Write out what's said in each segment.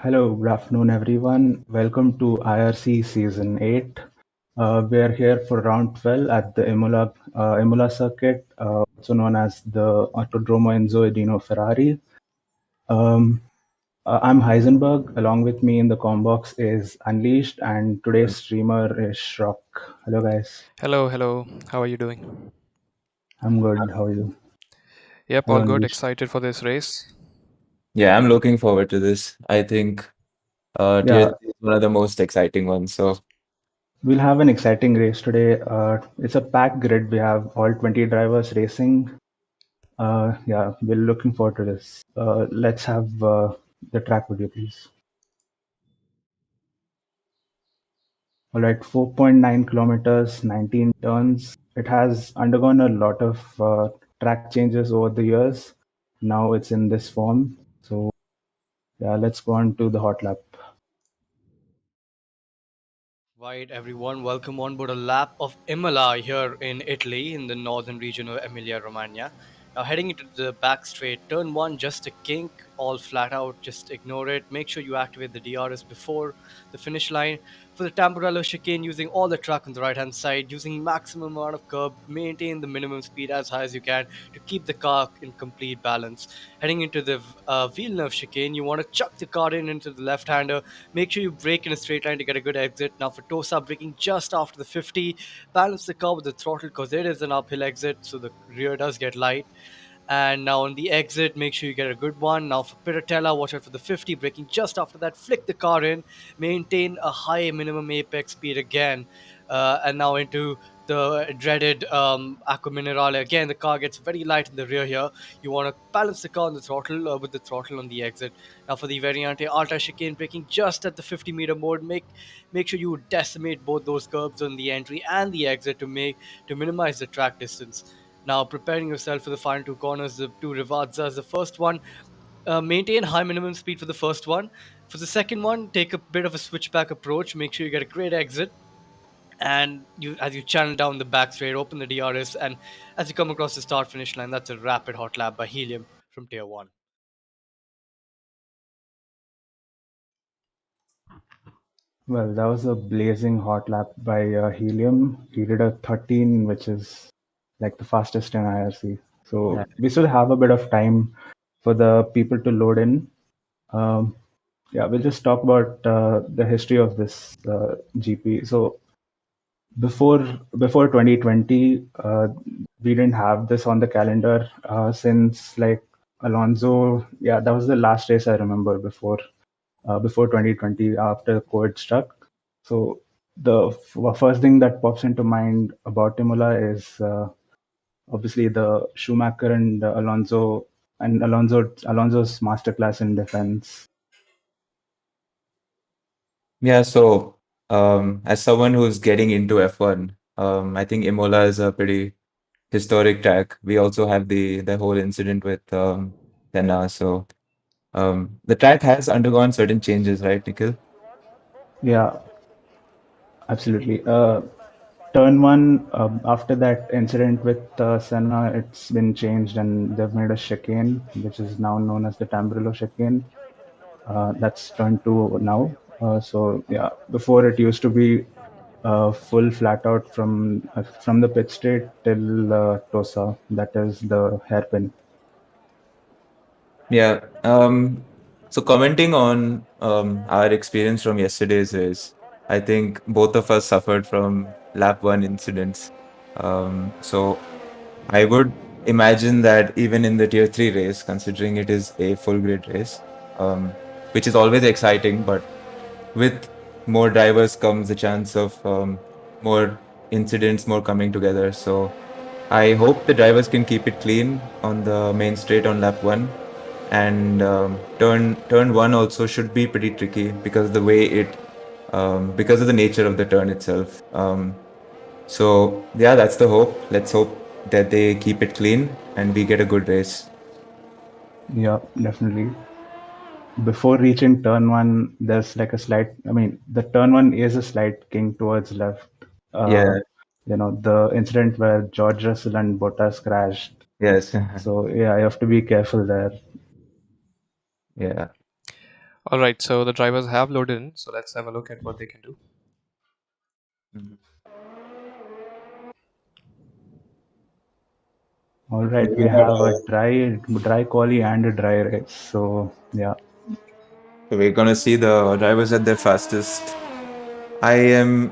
Hello, good afternoon, everyone. Welcome to IRC Season 8. We are here for round 12 at the Imola circuit, also known as the Autodromo Enzo Dino Ferrari. I'm Heisenberg. Along with me in the combox is Unleashed, and today's streamer is Shrock. Hello, guys. Hello. How are you doing? I'm good. How are you? Yep, Hello, all good. Unleashed. Excited for this race. Yeah, I'm looking forward to this. I think Tier Yeah, 3 is one of the most exciting ones. So, we'll have an exciting race today. It's a packed grid. We have all 20 drivers racing. Yeah, we're looking forward to this. Let's have the track video, please. All right, 4.9 kilometers, 19 turns. It has undergone a lot of track changes over the years. Now it's in this form. So, yeah, let's go on to the hot lap. Right, everyone, welcome on board a lap of Imola here in Italy, in the northern region of Emilia-Romagna. Now, heading into the back straight, turn one, just a kink, all flat out, just ignore it. Make sure you activate the DRS before the finish line. For the Tamburello chicane, using all the track on the right hand side, using maximum amount of curb, maintain the minimum speed as high as you can to keep the car in complete balance. Heading into the Villeneuve chicane, you want to chuck the car into the left hander. Make sure you brake in a straight line to get a good exit. Now for Tosa, braking just after the 50, balance the car with the throttle because it is an uphill exit, so the rear does get light. And now on the exit, make sure you get a good one. Now for Piratella, watch out for the 50, braking just after that, flick the car in, maintain a high minimum apex speed again. And now into the dreaded Aqua Minerale. Again, the car gets very light in the rear here. You want to balance the car on the throttle with the throttle on the exit. Now for the Variante Alta chicane, braking just at the 50-meter mode. Make sure you decimate both those curbs on the entry and the exit to minimize the track distance. Now preparing yourself for the final two corners, the two Rivazzas. The first one, maintain high minimum speed for the first one. For the second one, take a bit of a switchback approach. Make sure you get a great exit. And you, as you channel down the back straight, open the DRS, and as you come across the start finish line, that's a rapid hot lap by Helium from Tier 1. Well, that was a blazing hot lap by Helium. He did a 13, which is like the fastest in IRC. yeah. So we still have a bit of time for the people to load in. Um, yeah, we'll just talk about the history of this GP. So before 2020, we didn't have this on the calendar since like Alonso. Yeah, that was the last race I remember before 2020 after COVID struck. So the first thing that pops into mind about Imola is obviously the Schumacher and Alonso's masterclass in defense. Yeah, so as someone who's getting into F1, I think Imola is a pretty historic track. We also have the whole incident with Senna. So the track has undergone certain changes, right, Nikhil? Yeah, absolutely. Turn one, after that incident with Senna, it's been changed and they've made a chicane, which is now known as the Tamburello chicane. That's turn two now. So yeah, before it used to be full flat out from the pit straight till Tosa. That is the hairpin. Yeah. So commenting on our experience from yesterday's race, I think both of us suffered from lap one incidents. So I would imagine that even in the tier three race, considering it is a full grid race, which is always exciting, but with more drivers comes the chance of more incidents, more coming together. So I hope the drivers can keep it clean on the main straight on lap one, and turn one also should be pretty tricky because the way it because of the nature of the turn itself. So yeah, that's the hope. Let's hope that they keep it clean and we get a good race. Yeah, definitely. Before reaching turn one, there's like a slight. I mean, the turn one is a slight king towards left. Uh, Yeah. the incident where George Russell and Bottas crashed. Yes. So yeah, you have to be careful there. Yeah. All right, so the drivers have loaded in, so let's have a look at what they can do. Mhm. All right, we have a dry quali and a dry race. So yeah, So we're gonna see the drivers at their fastest. I am.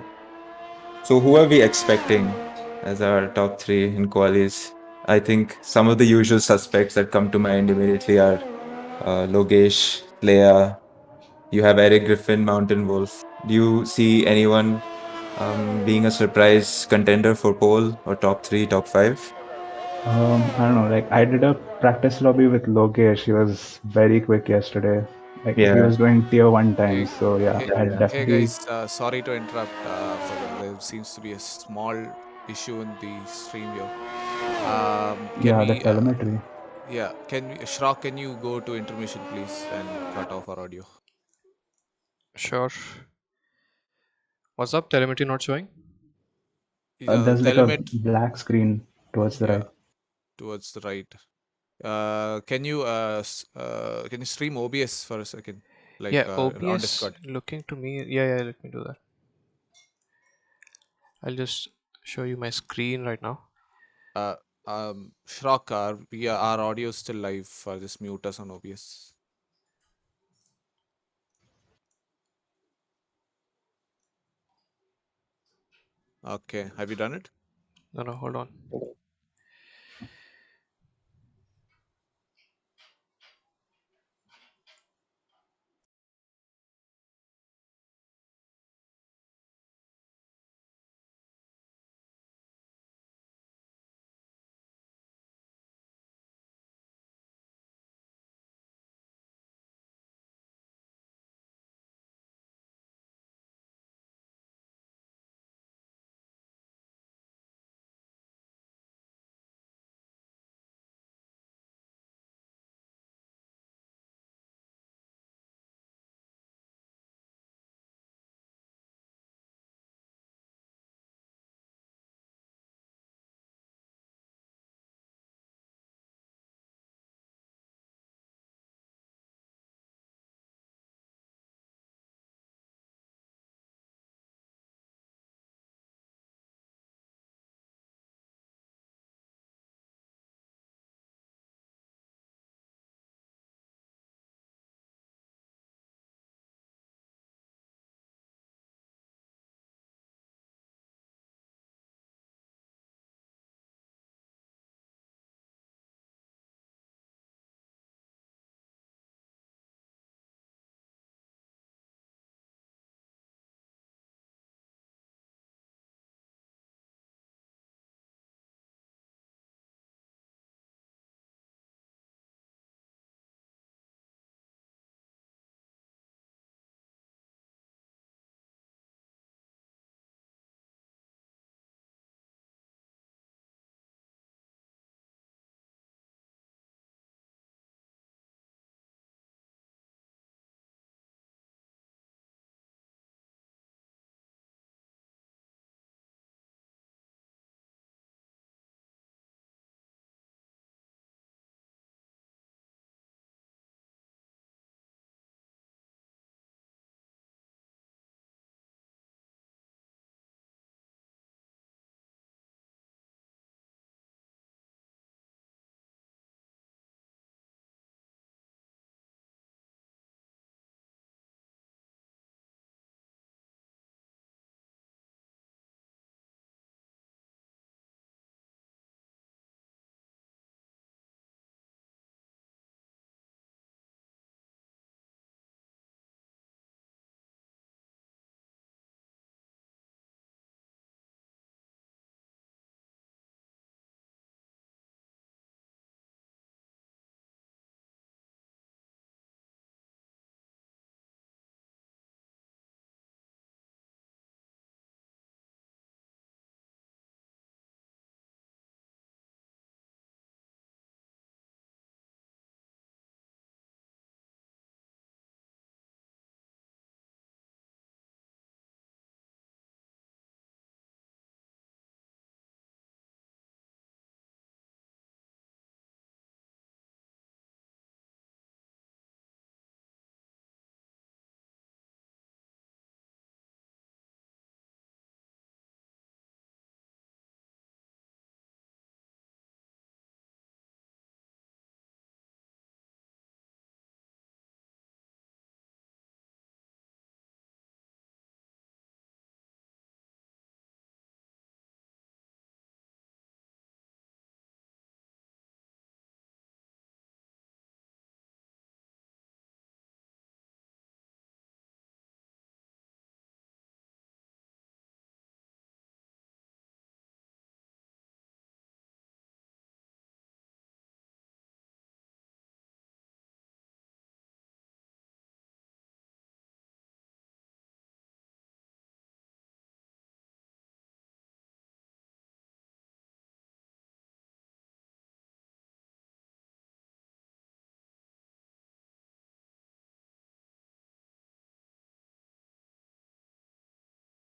So who are we expecting as our top three in qualies? I think some of the usual suspects that come to mind immediately are Logesh, Leia. You have Eric Griffin, Mountain Wolf. Do you see anyone being a surprise contender for pole or top three, top five? I don't know. Like I did a practice lobby with Lokesh. He was very quick yesterday. Like he Yeah. was doing tier 1 Hey, times. So yeah, hey, I'd hey definitely. guys, sorry to interrupt. There seems to be a small issue in the stream here. Can Yeah, the we, telemetry. yeah, Shrock, can you go to intermission, please, and cut off our audio? Sure. What's up? Telemetry not showing? The There's like a telemet, black screen towards the yeah, right. towards the right. Can you stream OBS for a second, Yeah, like on OBS Discord? looking to me. Yeah, let me do that. I'll just show you my screen right now. Uh, Shrock, our audio is still live. Just mute us on OBS. Okay, have you done it? No, hold on.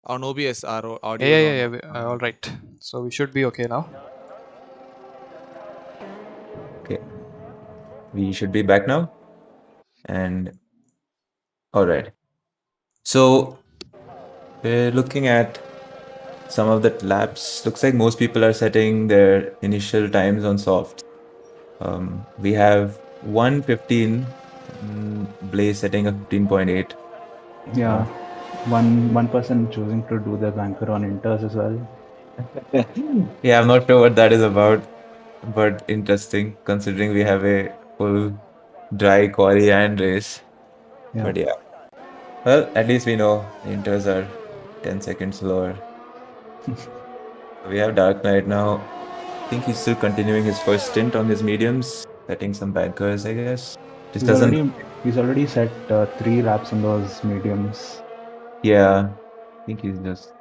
On OBS, our Yeah, audio yeah, is yeah, on. yeah. All right. So we should be okay now. Okay. We should be back now. And all right. So we're looking at some of the laps. Looks like most people are setting their initial times on soft. We have 115, Blaze setting a 15.8. Yeah, one person choosing to do the banker on inters as well. Yeah, I'm not sure what that is about, but interesting considering we have a full dry quali and race. Yeah, But yeah, well, at least we know the inters are 10 seconds slower. We have Dark Knight now. I think he's still continuing his first stint on his mediums, setting some bankers, I guess. Just he's doesn't, already set 3 laps on those mediums. yeah, I think he's just,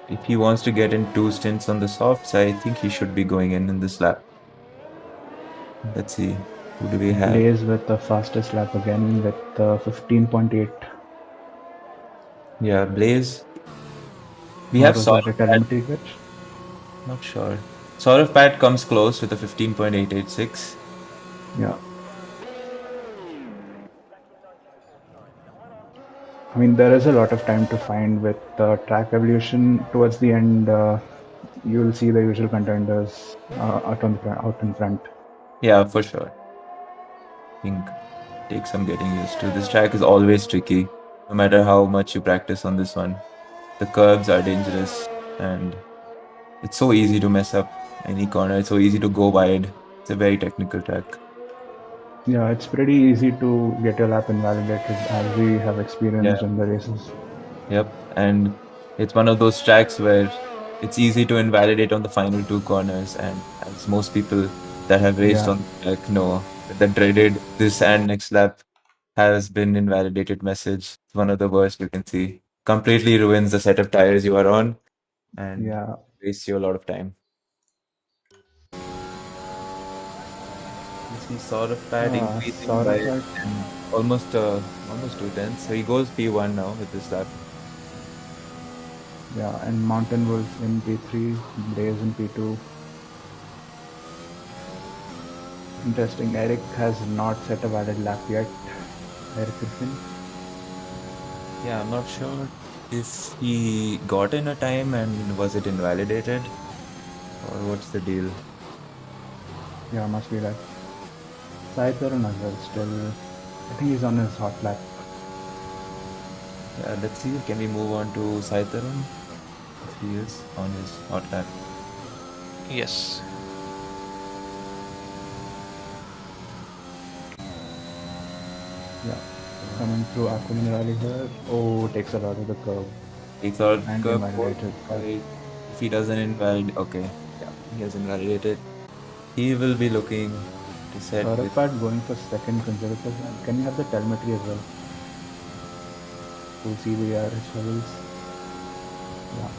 if he wants to get in 2 stints on the softs, I think he should be going in this lap. Let's see, who do we have? Blaze with the fastest lap again with 15.8. Yeah, Blaze. We Or have was that a Saurabh Pat, telemetry glitch? not sure. Saurabh Pat comes close with a 15.886. Yeah. I mean, there is a lot of time to find with track evolution. Towards the end, you'll see the usual contenders out in front. Yeah, for sure. I think take some getting used to. This track is always tricky, no matter how much you practice on this one. The curves are dangerous, and it's so easy to mess up any corner. It's so easy to go wide. It's a very technical track. Yeah, it's pretty easy to get your lap invalidated as we have Yeah. experienced in the races. Yep. And it's one of those tracks where it's easy to invalidate on the final 2 corners. And as most people that have raced Yeah, on the track know, the dreaded this and next lap has been invalidated message. It's one of the worst you can see. Completely ruins the set of tires you are on and yeah. wastes you a lot of time. You see sort of pad increasing by Saurabh, almost 2 tenths. So he goes P1 now with this lap. yeah, and Mountain Wolf in P3, Blaze in P2. Interesting. Eric has not set a valid lap yet. Eric Griffin. Yeah, I'm not sure if he got in a time and was it invalidated or what's the deal. Yeah, must be that. Sai Tarun as well. Still, I think he's on his hot lap. Yeah, let's see. Can we move on to Sai Tarun? If he is on his hot lap. Yes. Yeah, coming through Aquaman Rally here. Oh, takes a lot of the curve. He thought And curve invalidated. if he doesn't invalidate, okay, yeah, he has invalidated. He will be looking to set with. Saurabh going for second consecutive. Can you have the telemetry as well? To see the IRC levels. Yeah.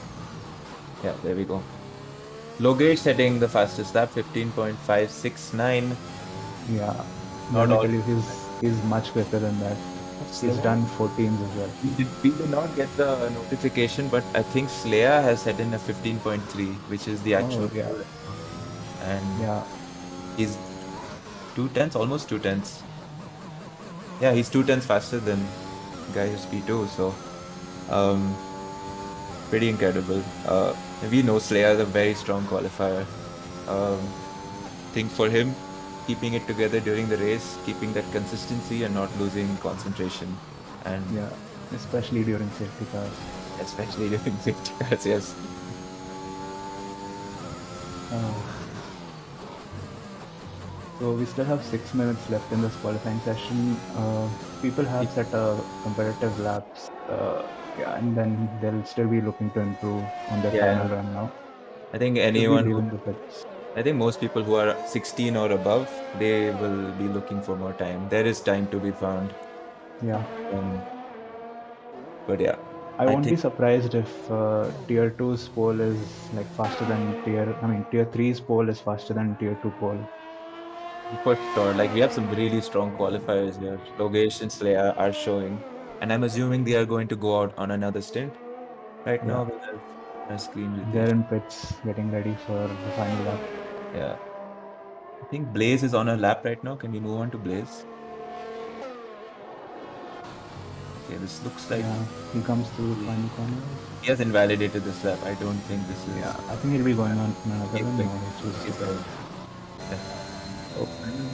Yeah, there we go. Logesh setting the fastest lap, 15.569. Yeah. Not Let me all. tell you, he's much quicker than that. He's done 14s as well. We did not get the notification, but I think Slaya has set in a 15.3, which is the actual. yeah. And Yeah. he's 2 tenths, almost 2 tenths. Yeah, he's 2 tenths faster than guy who's P2, so pretty incredible. We know Slaya is a very strong qualifier. Think for him, keeping it together during the race, keeping that consistency and not losing concentration. And Yeah. Especially during safety cars. especially during safety cars, yes. So we still have 6 minutes left in this qualifying session. People have set competitive laps, yeah, and then they'll still be looking to improve on their Yeah. final run now. I think Should be anyone leaving who, the pits. I think most people who are 16 or above, they will be looking for more time. There is time to be found. Yeah. But yeah, I won't be think surprised if Tier 2's pole is like faster than Tier 3's pole is faster than Tier 2 pole. for sure, like we have some really strong qualifiers here. Logesh and Slaya are showing. and I'm assuming they are going to go out on another stint. Right Yeah. now, we have a screen with They're each. in pits getting ready for the final lap. Yeah. I think Blaze is on a lap right now. Can we move on to Blaze? Okay, this looks like Yeah, he comes through the final corner. he has invalidated this lap. I don't think this is. Yeah, I think he'll be going on another He's one. like, No, he chooses he's to go. open.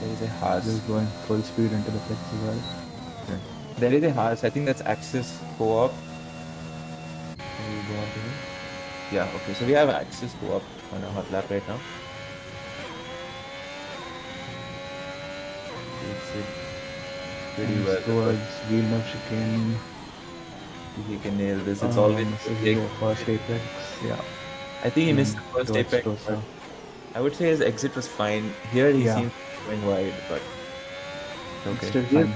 There is a Haas. Just going full speed into the pits as well. There is a Haas. I think that's Axis co-op. Can we go on to him? Yeah, okay. So we have Axis co-op on a hot lap right now. It's it pretty And well. towards Villeneuve chicane. He can nail this. It's always Misses big. the first apex. Yeah. I think he missed the first towards apex. Tosa. But I would say his exit was fine. Here he Yeah. seems going wide, but okay. Still fine.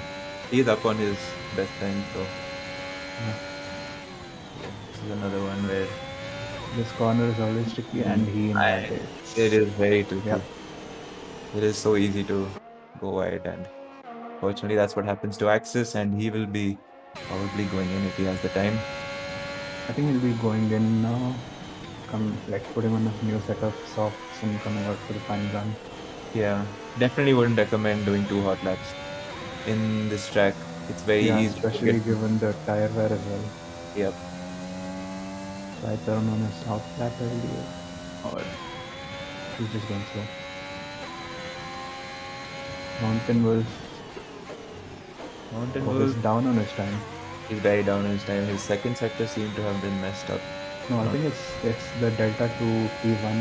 He's up on his best time, so Yeah. this is another one where This corner is always tricky and he invalidates. it is very tricky. Yeah. It is so easy to go wide, and fortunately that's what happens to Axis, and he will be probably going in if he has the time. I think he'll be going in now. Putting on a new set of softs and coming out for the final run. Yeah, definitely wouldn't recommend doing 2 hot laps in this track. It's very Yeah, easy to especially get. given the tire wear as well. Yep. Sai Tarun on his hot lap earlier. Or he's just going slow. Mountain Wolf Mountain is Wolf down on his time. is very down in his time. His second sector seemed to have been messed up. No, I think it's the delta to P1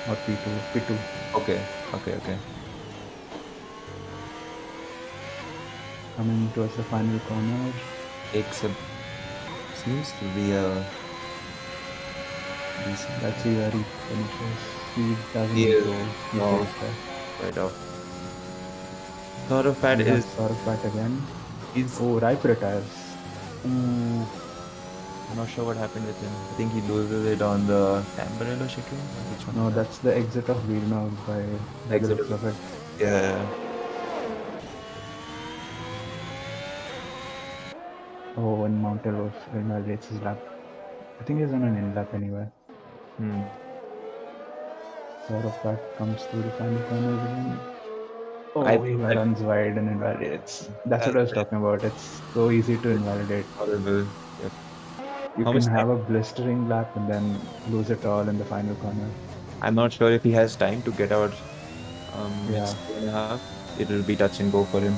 or P2. P2. Okay. Coming towards the final corner. Takes a seems to be a decent. Let's see where he finishes. He doesn't He is- go. He no. goes there. Right off. Sort of fat He is has sort of back again. he's Oh, ripe retires. I'm not sure what happened with him. I think he loses it on the Tamburello chicane. Which one? No, that's the exit of Villeneuve by the Exit looks of- of it. Yeah. Oh, and Mountain Wolf invalidates his lap. I think he's on an in lap anyway. Hmm. Sort of that comes through the final corner again. Oh, I he think that- runs wide and invalidates. That's what I was talking about. It's so easy to invalidate. Horrible. Yep. You How can much have a blistering lap and then lose it all in the final corner. I'm not sure if he has time to get out. Yeah. It's 2.5. It'll be touch and go for him.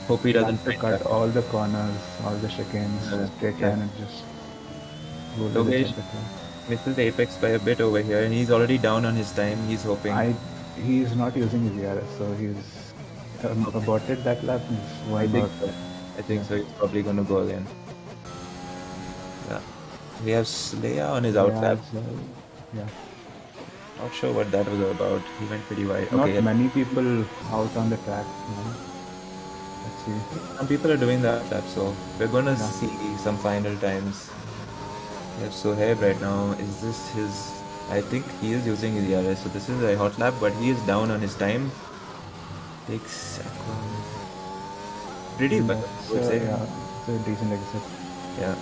Hope he doesn't Have to find cut that. all the corners, all the chicanes, Yeah. straight Yeah. line and just go to the Logesh center. misses the apex by a bit over here, and he's already down on his time. He's hoping. He's not using his ERS, so he's aborted that lap and is I going think out. so. I think so. He's probably going to go again. Yeah. We have Sleya on his out Yeah, lap. as well. Yeah. Not sure what that was about. He went pretty wide. Not Okay. many people out on the track. No. Let's see. Some people are doing that lap, so we're going to Yeah. see some final times. We have Sohaib right now. Is this his? I think he is using his ERS, so this is a hot lap, but he is down on his time. Takes pretty well, I would say. Yeah, it's a decent exit. Yeah.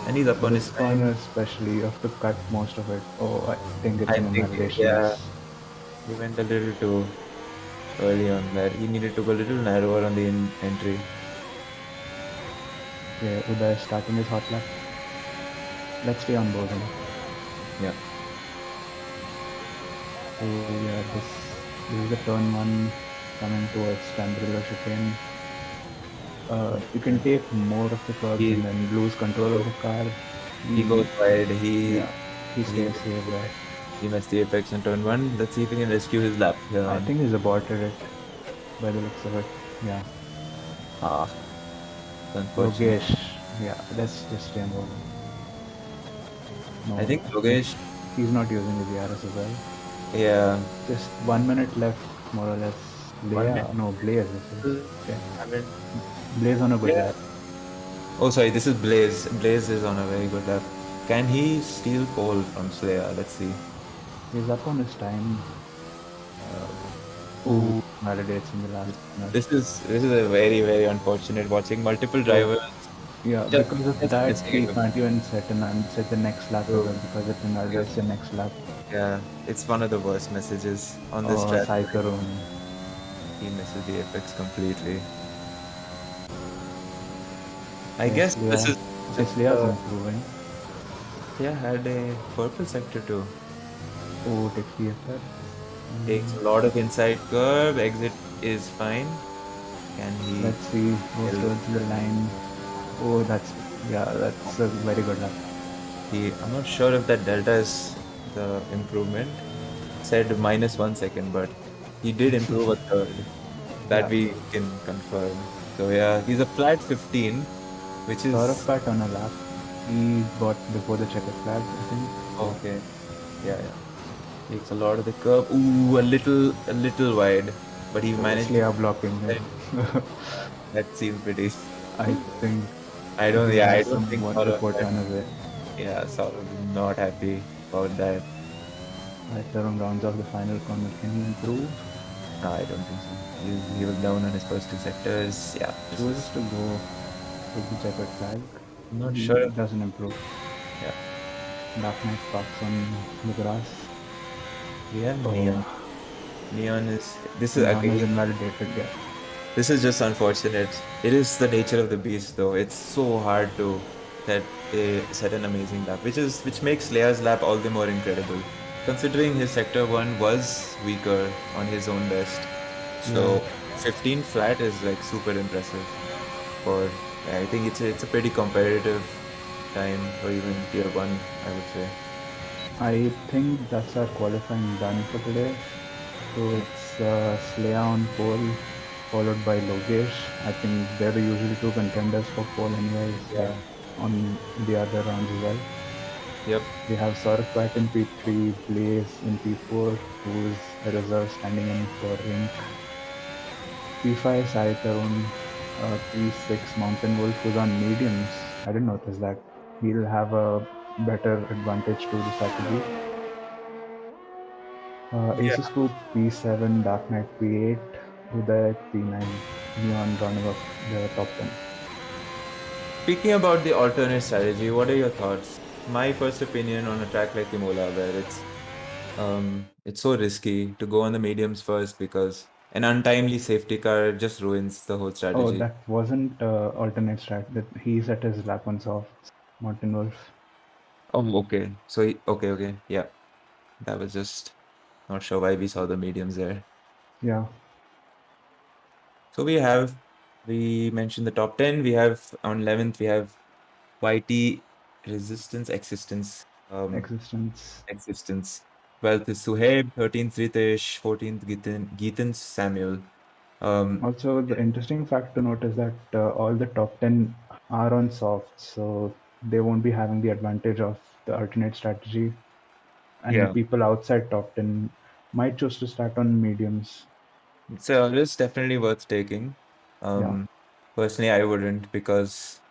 And he's up on his This time. corner especially, you have to cut most of it. Oh, I think it's I an think, invalidation. yeah. He went a little too early on that. He needed to go a little narrower on the entry. Yeah, Uday is starting his hot lap. Let's stay on board. Yeah. So yeah, this is the turn one coming towards Tamburello chicane. You can take more of the curves He- and then lose control of the car. He goes wide. He Stays safe there. he missed the apex on turn 1. Let's see if he can rescue his lap here. I think he's aborted it by the looks of it. Yeah. Unfortunately. Logesh. Yeah, let's just stay on board. No, I think Logesh, he's not using his ERS as well. yeah. Just 1 minute left, more or less. Blaze. This is. Yeah. Blaze on a good Yeah. lap. Oh, sorry, this is Blaze. Blaze is on a very good lap. Can he steal pole from Slayer? Let's see. He's up on his time. Who validates in the last minute. This is a very, very unfortunate watching multiple drivers Yeah, Just, because of just that, missing he it. can't even set the next lap as True. well because it invalidates the next lap. Yeah, it's one of the worst messages on this Or track. Sai Tarun. He misses the apex completely. I Yes, guess this Leah. is Yes, just Leah's improving. yeah, had a purple sector too. Oh, takes PFF. Takes a lot of inside curve. Exit is fine. Can he Let's see. Goes kill towards the line. Oh, that's a very good lap. I'm not sure if that delta is the improvement. Said -1 second, but he did improve a third. That Yeah. we can confirm. So yeah, he's a flat 15, which Sort of is pat on a lap. He got before the checkered flag, I think. okay. Yeah, yeah. Takes a lot of the curve. Ooh, a little wide, but he Oh, managed to. Leah blocking him. That seemed pretty. I think Yeah, Leah I has don't think somewhat Saurabh before had, turn away. yeah, Saurabh is not happy about that. Sai Tarun rounds off the final corner. Can he improve? No, I don't think so. He was down on his first two sectors. Yeah, this Chooses is to go with the checkered flag. not He sure. doesn't improve. Yeah, Dark Knight parks on the grass. we have Oh, Neon. Neon is this is Neon is again. invalidated. Yeah. This is just unfortunate. It is the nature of the beast, though. It's so hard to set an amazing lap, which makes Leia's lap all the more incredible, considering his sector one was weaker on his own best. Yeah. So 15 flat is like super impressive. For I think it's a pretty competitive time for even tier one, I would say. I think that's our qualifying done for today. So it's Slea on pole, followed by Logesh. I think they're the usual two contenders for pole, anyways, Yeah. on the other rounds as well. Yep. We have Saurabh Bhatt in P3, Blaze in P4, who's a reserve standing in for Rink. P5, Sai Tarun, P6, Mountain Wolf, who's on mediums. I didn't notice that. He'll have a better advantage to the strategy. Yeah. Aces Scoop P7, Dark Knight P8, Uday P9, Neon rounding off the top 10. Speaking about the alternate strategy, what are your thoughts? My first opinion on a track like Imola, where it's so risky to go on the mediums first because an untimely safety car just ruins the whole Oh, strategy. that wasn't alternate strat. That he set his lap on soft. Mountain Wolf. Oh, okay. So, okay, okay. Yeah. That was just not sure why we saw the mediums there. Yeah, So we mentioned the top 10. We have on 11th, we have YT Resistance Existence. existence. Existence. 12th is Suhaib, 13th Ritesh, 14th Geetan Samuel. Um, Also, the interesting fact to note is that all the top 10 are on soft, so they won't be having the advantage of the alternate strategy. And yeah, people outside top 10 might choose to start on mediums. it's a risk definitely worth taking. Yeah, Um, Personally, I wouldn't because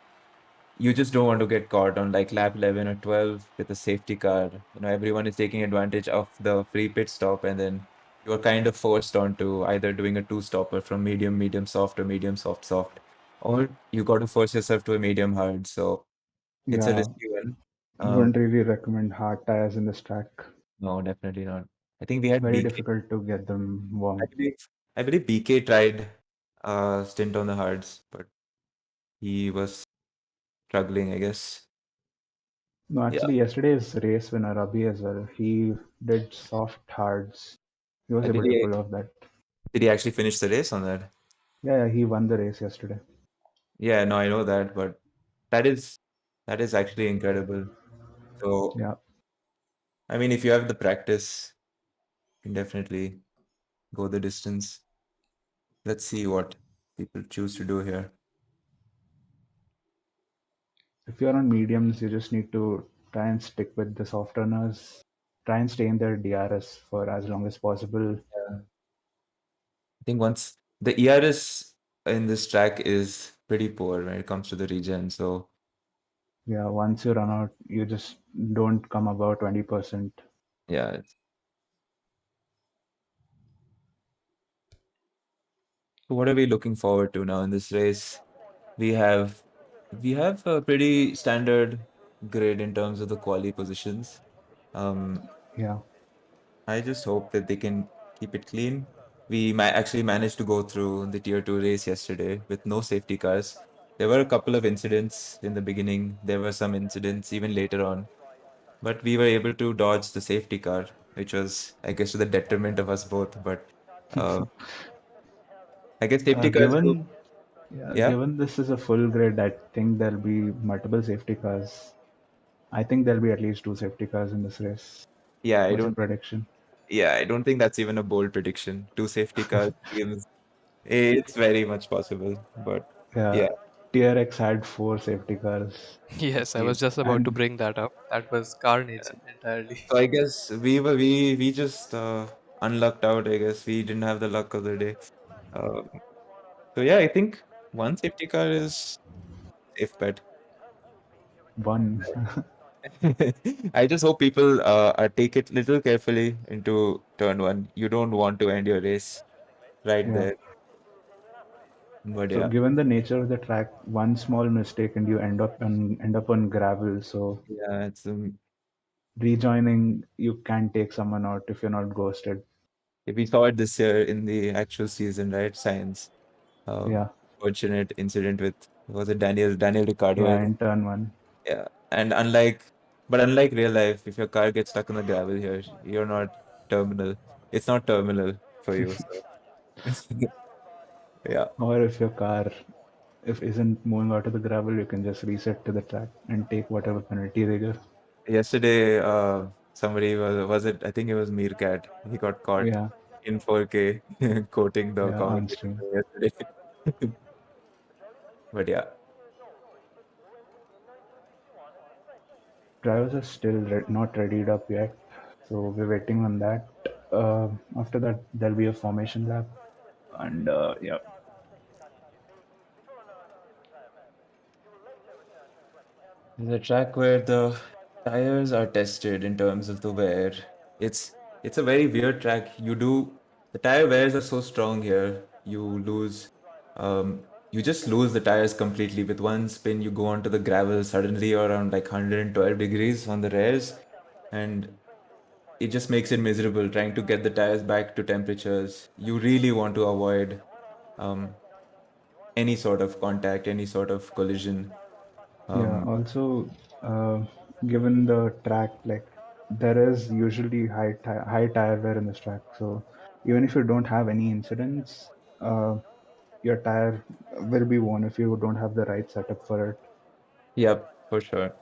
you just don't want to get caught on like lap 11 or 12 with a safety car. You know, everyone is taking advantage of the free pit stop, and then you're kind of forced onto either doing a two-stopper from medium, medium soft, or medium soft, soft, or you got to force yourself to a medium hard. So it's a yeah. risky one. Um, Wouldn't really recommend hard tires in this track. no, definitely not. I think we had Very BK. difficult to get them warm. I believe BK tried a stint on the hards, but he was struggling, I guess. No, Yeah, actually, yesterday's race winner, Abhi, as well, he did soft hards. He was did able to he pull off that. did he actually finish the race on that? Yeah, he won the race yesterday. Yeah, no, I know that, but that is that is actually incredible. So, Yeah. I mean, if you have the practice, you can definitely go the distance. Let's see what people choose to do here. If you're on mediums, you just need to try and stick with the soft runners. Try and stay in their DRS for as long as possible. Yeah. I think once the ERS in this track is pretty poor when it comes to the regen, so Yeah, once you run out, you just don't come above 20%. yeah. So what are we looking forward to now in this race? We have We have a pretty standard grid in terms of the quali positions. Yeah. I just hope that they can keep it clean. We actually managed to go through the Tier 2 race yesterday with no safety cars. There were a couple of incidents in the beginning. There were some incidents even later on. But we were able to dodge the safety car, which was, I guess, to the detriment of us both. But uh, I guess safety cars do. Given Yeah, given this is a full grid, I think there'll be multiple safety cars. I think there'll be at least two safety cars in this race. yeah. What's your prediction? I don't think that's even a bold prediction. Two safety cars seems it's very much possible. But Yeah, yeah, TRX had four safety cars. Yes, I yeah. was just about to And bring that up. That was carnage entirely. So I guess we just unlucked out. I guess we didn't have the luck of the day. Um, so yeah, I think one safety car is safe bet. one. I just hope people take it little carefully into turn one. You don't want to end your race right Yeah. there. But So yeah, given the nature of the track, one small mistake and you end up on gravel. So yeah, it's rejoining, you can take someone out if you're not ghosted. we saw it this year in the actual season, right? Science. Yeah. Fortunate incident with was it Daniel Ricciardo, I Yeah, think. in turn one. Yeah. And unlike real life, if your car gets stuck in the gravel here, you're not terminal. It's not terminal for you. So yeah. Or if your car if isn't moving out of the gravel, you can just reset to the track and take whatever penalty they give. Yesterday, somebody was it? I think it was Meerkat. He got caught Yeah, in 4K quoting the yeah, on commentator stream. yesterday. But yeah, Drivers are still not readied up yet, so we're waiting on that. After that, there'll be a formation lap, and yeah, the track where the tires are tested in terms of the wear. It's it's a very weird track. The tire wears are so strong here. You just lose the tires completely. With one spin, you go onto the gravel suddenly around like 112 degrees on the rears, and it just makes it miserable trying to get the tires back to temperatures. You really want to avoid um, any sort of contact, any sort of collision. yeah. Um, Also, given the track, like there is usually high tire wear in this track, so even if you don't have any incidents, your tire will be worn if you don't have the right setup for it. yep, for sure.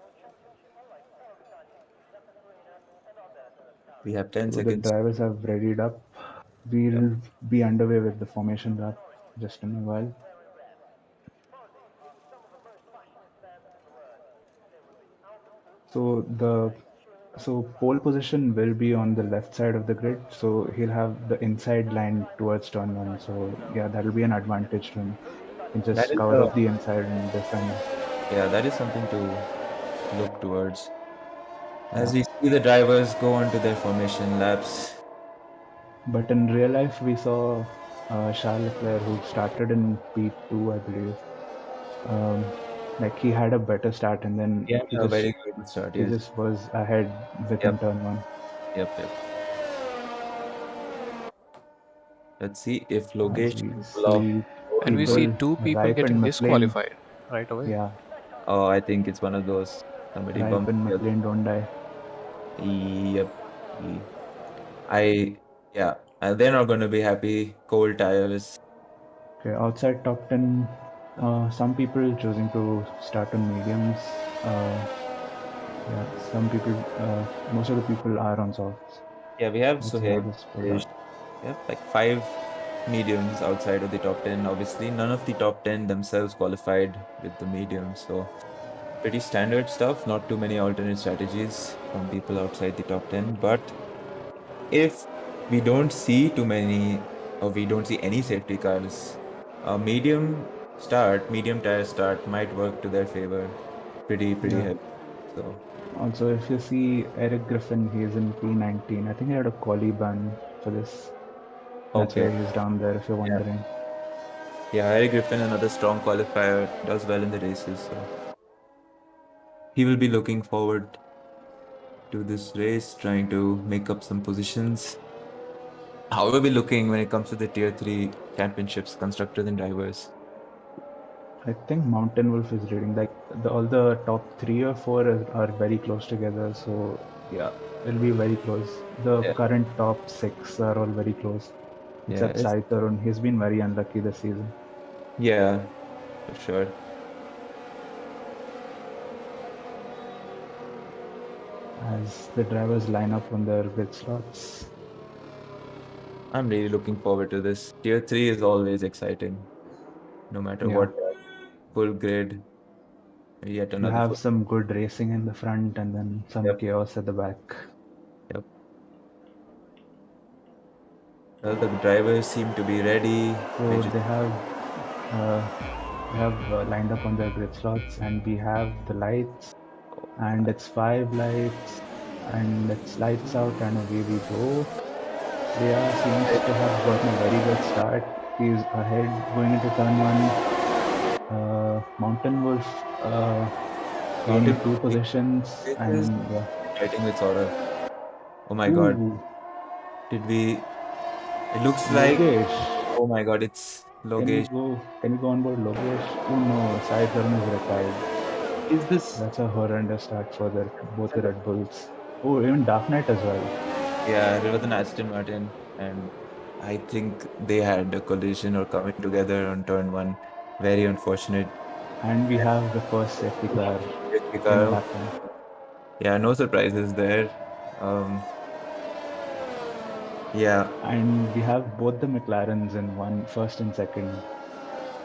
We have 10 So the seconds. drivers have readied up. Yep. We'll be underway with the formation lap just in a while. So pole position will be on the left side of the grid. So he'll have the inside line towards turn one. So yeah, that'll be an advantage to him. He can That just is cover up the inside and defend. that is something to look towards. As Yeah. we see the drivers go on to their formation laps. But in real life, we saw Charles Leclerc, who started in P2, I believe. Um, like he had a better start, and then Yeah, a very good start, he yes. just was ahead Yep, within turn one. yep. Let's see if As Lokesh we can pull off. see And we see people two people Ripe and getting McLean, disqualified right away. yeah, Oh, I think it's one of those. Somebody Ripe bumped and the other. McLean don't die. Yep. He- I yeah. They're not going to be happy. Cold tires. Okay, outside top 10, some people choosing to start on mediums. Yeah, most of the people are on softs. Yeah, we have Let's see how Suhaib. this plays out. We have like five mediums outside of the top 10. Obviously, none of the top 10 themselves qualified with the medium. So, pretty standard stuff. Not too many alternate strategies from people outside the top 10. But if we don't see too many, or we don't see any safety cars, a medium tire start might work to their favor. Pretty Yeah. heavy. So, Also, if you see Eric Griffin, he's in P19. I think he had a quali ban for this. That's okay. why he's down there, if you're Yeah. wondering. Yeah, Harry Griffin, another strong qualifier, does well in the races. So. he will be looking forward to this race, trying to make up some positions. How are we looking when it comes to the Tier 3 championships, constructors and drivers? I think Mountain Wolf is leading. Like all the top 3 or 4 are very close together. So yeah, it'll be very close. The Yeah. current top 6 are all very close, Yeah, except Sai Tarun. He's been very unlucky this season. yeah, for sure. As the drivers line up on their grid slots. I'm really looking forward to this. Tier 3 is always exciting, no matter Yeah, what. Full grid, yet you another have full. some good racing in the front and then some Yep, chaos at the back. yep. Well, the drivers seem to be ready. So they have lined up on their grid slots, and we have the lights, and it's 5 lights, and it's lights out, and away we go. Leah seems to have gotten a very good start. He's ahead going into turn one. Mountain Wolf Mountain gained 2 positions, races and yeah. fighting with sort of. Oh my God, Ooh, did we? It looks like. Logesh. Oh my God, it's Can we Logesh. go? Can we go on board Logesh? Oh no, Sai Tarun is retired. Is this? That's a horrendous start for both the Red Bulls. Oh, even Dark Knight as well. Yeah, it was an Aston Martin, and I think they had a collision or coming together on turn one. Very unfortunate. And we have the first safety car Safety in car. lap one. Yeah, no surprises there. Um, yeah, And we have both the McLarens in one, first and second.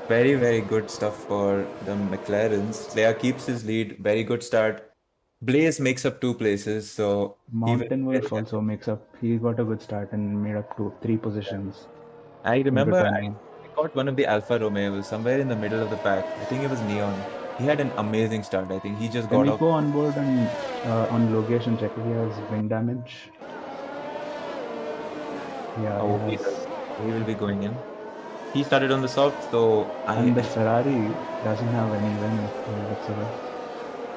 very, very good stuff for the McLarens. Leia keeps his lead. Very good start. Blaze makes up 2 places, so he will Mountain be very Wolf happy. also makes up. He got a good start and made up 3 positions I into remember turn I one. got one of the Alfa Romeos somewhere in the middle of the pack. I think it was Neon. He had an amazing start. I think he just Can got we off. go on board and on Logesh and check if he has wing damage? Yeah, he Oh, he does. has. He will be going in. He started on the soft, so And the I Ferrari doesn't have any wing whatsoever.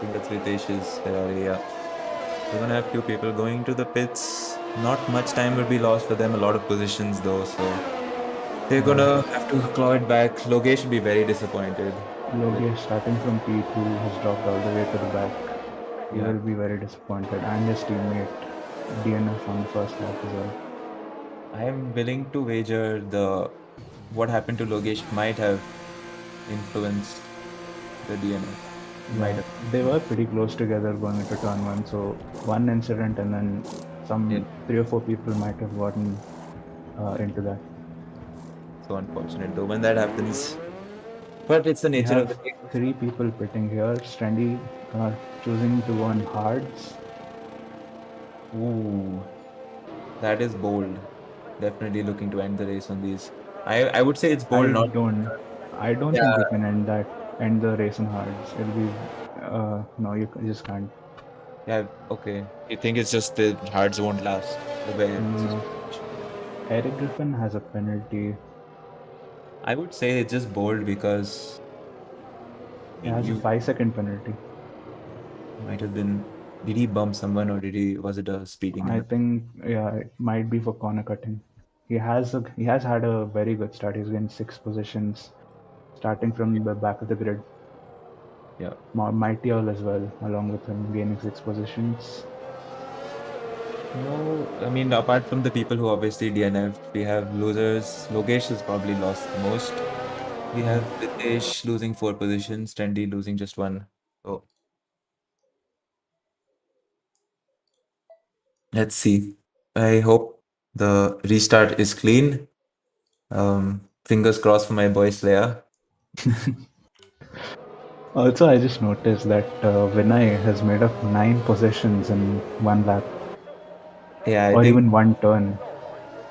think that's Ritesh's Ferrari. Yeah. We're gonna have 2 people going to the pits. Not much time will be lost for them. A lot of positions though, so they're Yeah. gonna have to claw it back. Logesh should be very disappointed with. Logesh, starting from P2, has dropped all the way to the back. He Yeah, will be very disappointed, and his teammate DNF on the first lap as well. I am willing to wager the what happened to Logesh might have influenced the DNF. Might Yeah, have. they were pretty close together going into turn one, so one incident and then Yeah, some 3 or 4 people might have gotten into that. so unfortunate though when that happens. But it's the We nature of the have game. 3 people pitting here. Strandy choosing to go on hards. Ooh, that is bold. Definitely looking to end the race on these. I would say it's bold, I not. don't, I don't think Yeah, you can end the race on hards. It'll be, no, you just can't. yeah, okay. You think it's just the hards won't last the way it's No, just. Eric Griffin has a penalty. I would say it's just bold because I He mean has a you 5 second penalty. might have been. Did he bump someone or was it a speeding in I the. think yeah, it might be for corner cutting. He has had a very good start. He's in 6 positions, starting from the back of the grid. Yeah. Mighty Owl as well, along with him gaining 6 positions. No, I mean apart from the people who obviously DNF, we have losers. Logesh has probably lost the most. We Yeah. have Ritesh losing 4 positions, Trendy losing just one. So let's see. I hope the restart is clean. Fingers crossed for my boy Slayer. Also, I just noticed that Vinay has made up 9 positions in one lap, Yeah, I or think. even one turn.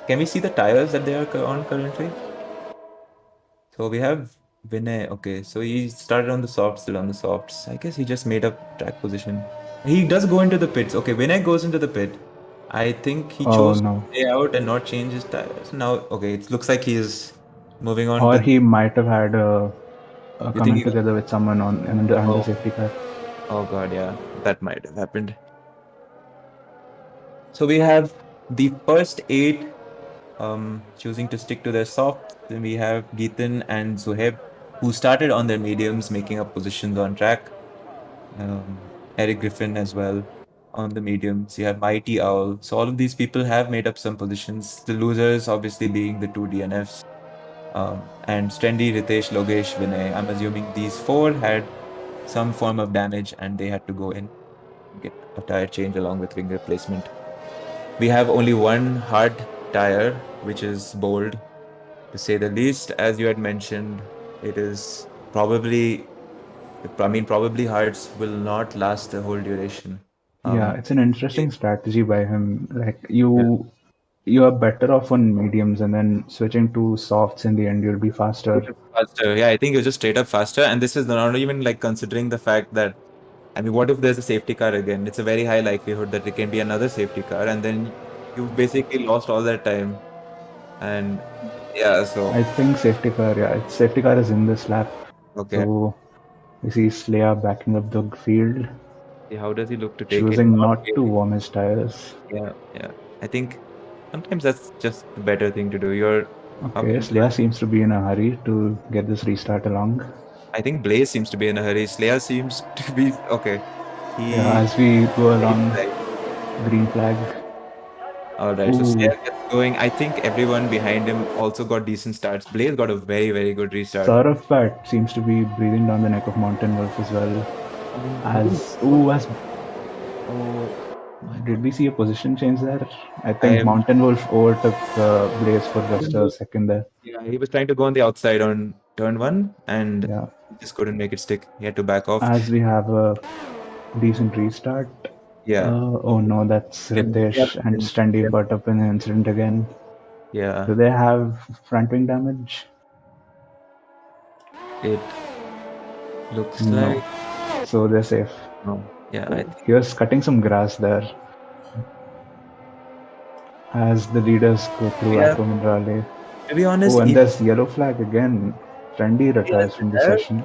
Can we see the tires that they are on currently? So we have Vinay. Okay, so he started on the softs, still on the softs. I guess he just made up track position. He does go into the pits. Okay, Vinay goes into the pit. I think he Oh chose to no. stay out and not change his tires. Now, okay, it looks like he is moving on Or to. he might have had You think coming he got? together with someone on under Oh, safety car. Oh God, yeah, that might have happened. So we have the first 8 choosing to stick to their softs. Then we have Geetan and Zuhaib, who started on their mediums, making up positions on track. Eric Griffin as well on the mediums. You have Mighty Owl. So all of these people have made up some positions. The losers obviously being the 2 DNFs. And Stendi, Ritesh, Logesh, Vinay. I'm assuming these 4 had some form of damage and they had to go in, get a tire change along with wing replacement. We have only one hard tire, which is bold, to say the least. As you had mentioned, it is probably, probably hards will not last the whole duration. Yeah, it's an Yeah. interesting strategy by him. Like Yeah. you are better off on mediums, and then switching to softs in the end, you'll be faster. Faster. Yeah, I think you're just straight up faster. And this is not even like considering the fact that, I mean, what if there's a safety car again? It's a very high likelihood that it can be another safety car, and then you've basically lost all that time. And yeah, I so think safety car. Yeah, safety car is in this lap. okay. So we see Slayer backing up the field, See, how does he look to take it? choosing Not not to really. warm his tires. Yeah, yeah. I think sometimes that's just the better thing to do. You're up Okay, in Slayer front. seems to be in a hurry to get this restart along. I think Blaze seems to be in a hurry. Slayer seems to be okay. Yeah, He as we go very along, polite. green flag. All right, so Ooh, Slayer gets going. I think everyone behind him also got decent starts. Blaze got a very, very good restart. Saurabh seems to be breathing down the neck of Mountain Wolf as well. I think. As Oh my did God. we see a position change there? I I think am. Mountain Wolf overtook Blaze for just a second there. Yeah, he was trying to go on the outside on turn 1 and Yeah, he just couldn't make it stick. He had to back off. as we have a decent restart. Yeah. Oh no, that's Yeah. Ritesh and Standy brought up in an incident again. Yeah. Do they have front wing damage? It looks No. like So they're safe. no. Yeah, I Oh, think. he was cutting some grass there as the leaders go through Yeah, Aqua Minerale. to be Oh, honest, and even there's yellow flag again. Trendy he has retires from the retired. session.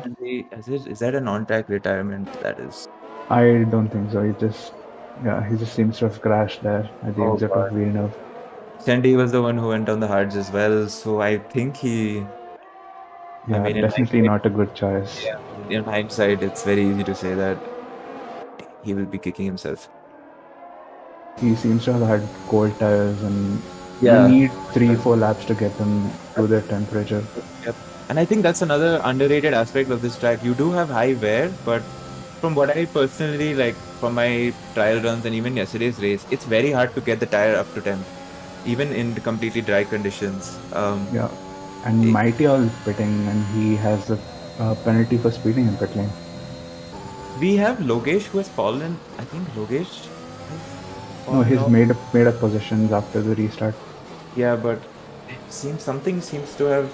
And is that an on-track retirement? That is. I don't think so. He just seems to have crashed there at the Oh exit of God. Villeneuve. Sandy was the one who went on the hards as well. So I think he. I Yeah, mean, definitely not a good choice. in hindsight, it's very easy to say that he will be kicking himself. He seems to have had cold tires, and you Yeah. need 3-4 laps to get them to their temperature. Yep. And I think that's another underrated aspect of this track. You do have high wear, but from what I personally like from my trial runs and even yesterday's race, it's very hard to get the tire up to temp, even in the completely dry conditions. Yeah, and it- Mighty Owl pitting, and he has a penalty for speeding in pit lane. we have Logesh who has fallen. I think Logesh has No, fallen he's off. made up positions after the restart. Yeah, but it seems something seems to have.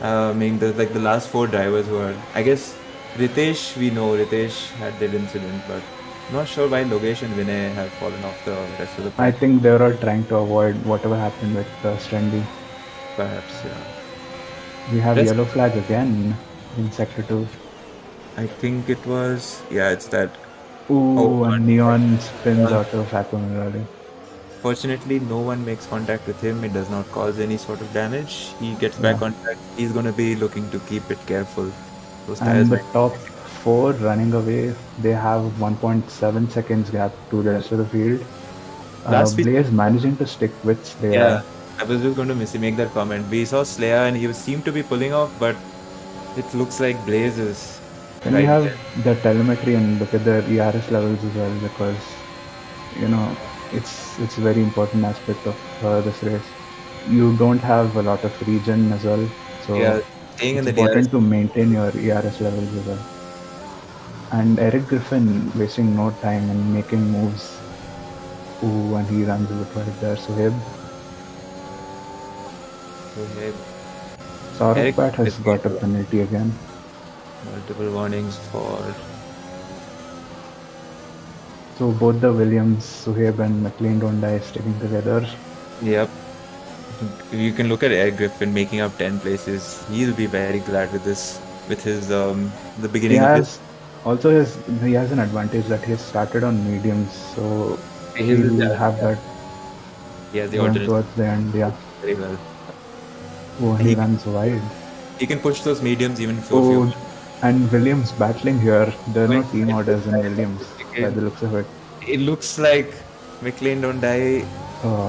I mean, the last 4 drivers who are. I guess Ritesh, we know Ritesh had that incident, but not sure why Logesh and Vinay have fallen off the rest of the I pack. think they're all trying to avoid whatever happened with Strandy. Perhaps, yeah. We have Rest, yellow flag again in sector 2. I think it was. Yeah, it's that. Oh, Ooh, God. and Neon spins Neon. out of Aqua Minerale. Fortunately, no one makes contact with him. It does not cause any sort of damage. He gets back Yeah. on track. He's going to be looking to keep it careful. Those tires And the might. top 4 running away, they have 1.7 seconds gap to the rest of the field. Last week, Blaze managing to stick with Slayer. yeah, I was just going to make that comment. We saw Slayer and he seemed to be pulling off, but it looks like Blaze is Then we right have there. the telemetry and look at the ERS levels as well, because it's a very important aspect of this race. You don't have a lot of regen as well, so Yeah, staying in it's the DRS. important to maintain your ERS levels as well. And Eric Griffin wasting no time and making moves. Ooh, and he runs over right there. So Hib. Okay. Saurabh Eric Pat has is got a penalty again. multiple warnings for. So both the Williams, Suhaib and McLean don't die sticking together. Yep. You can look at Eric Griffin making up 10 places. He'll be very glad with this, with his the He beginning of his. has Also, he has an advantage that he has started on mediums, so He'll he'll have that He has the going alternate towards the end. Yeah. very well. Oh, And he runs wide. he can push those mediums even for a Oh, few. and Williams battling here. There are no But team it orders looks in like Williams by the looks of it. it looks like McLean don't die, Oh,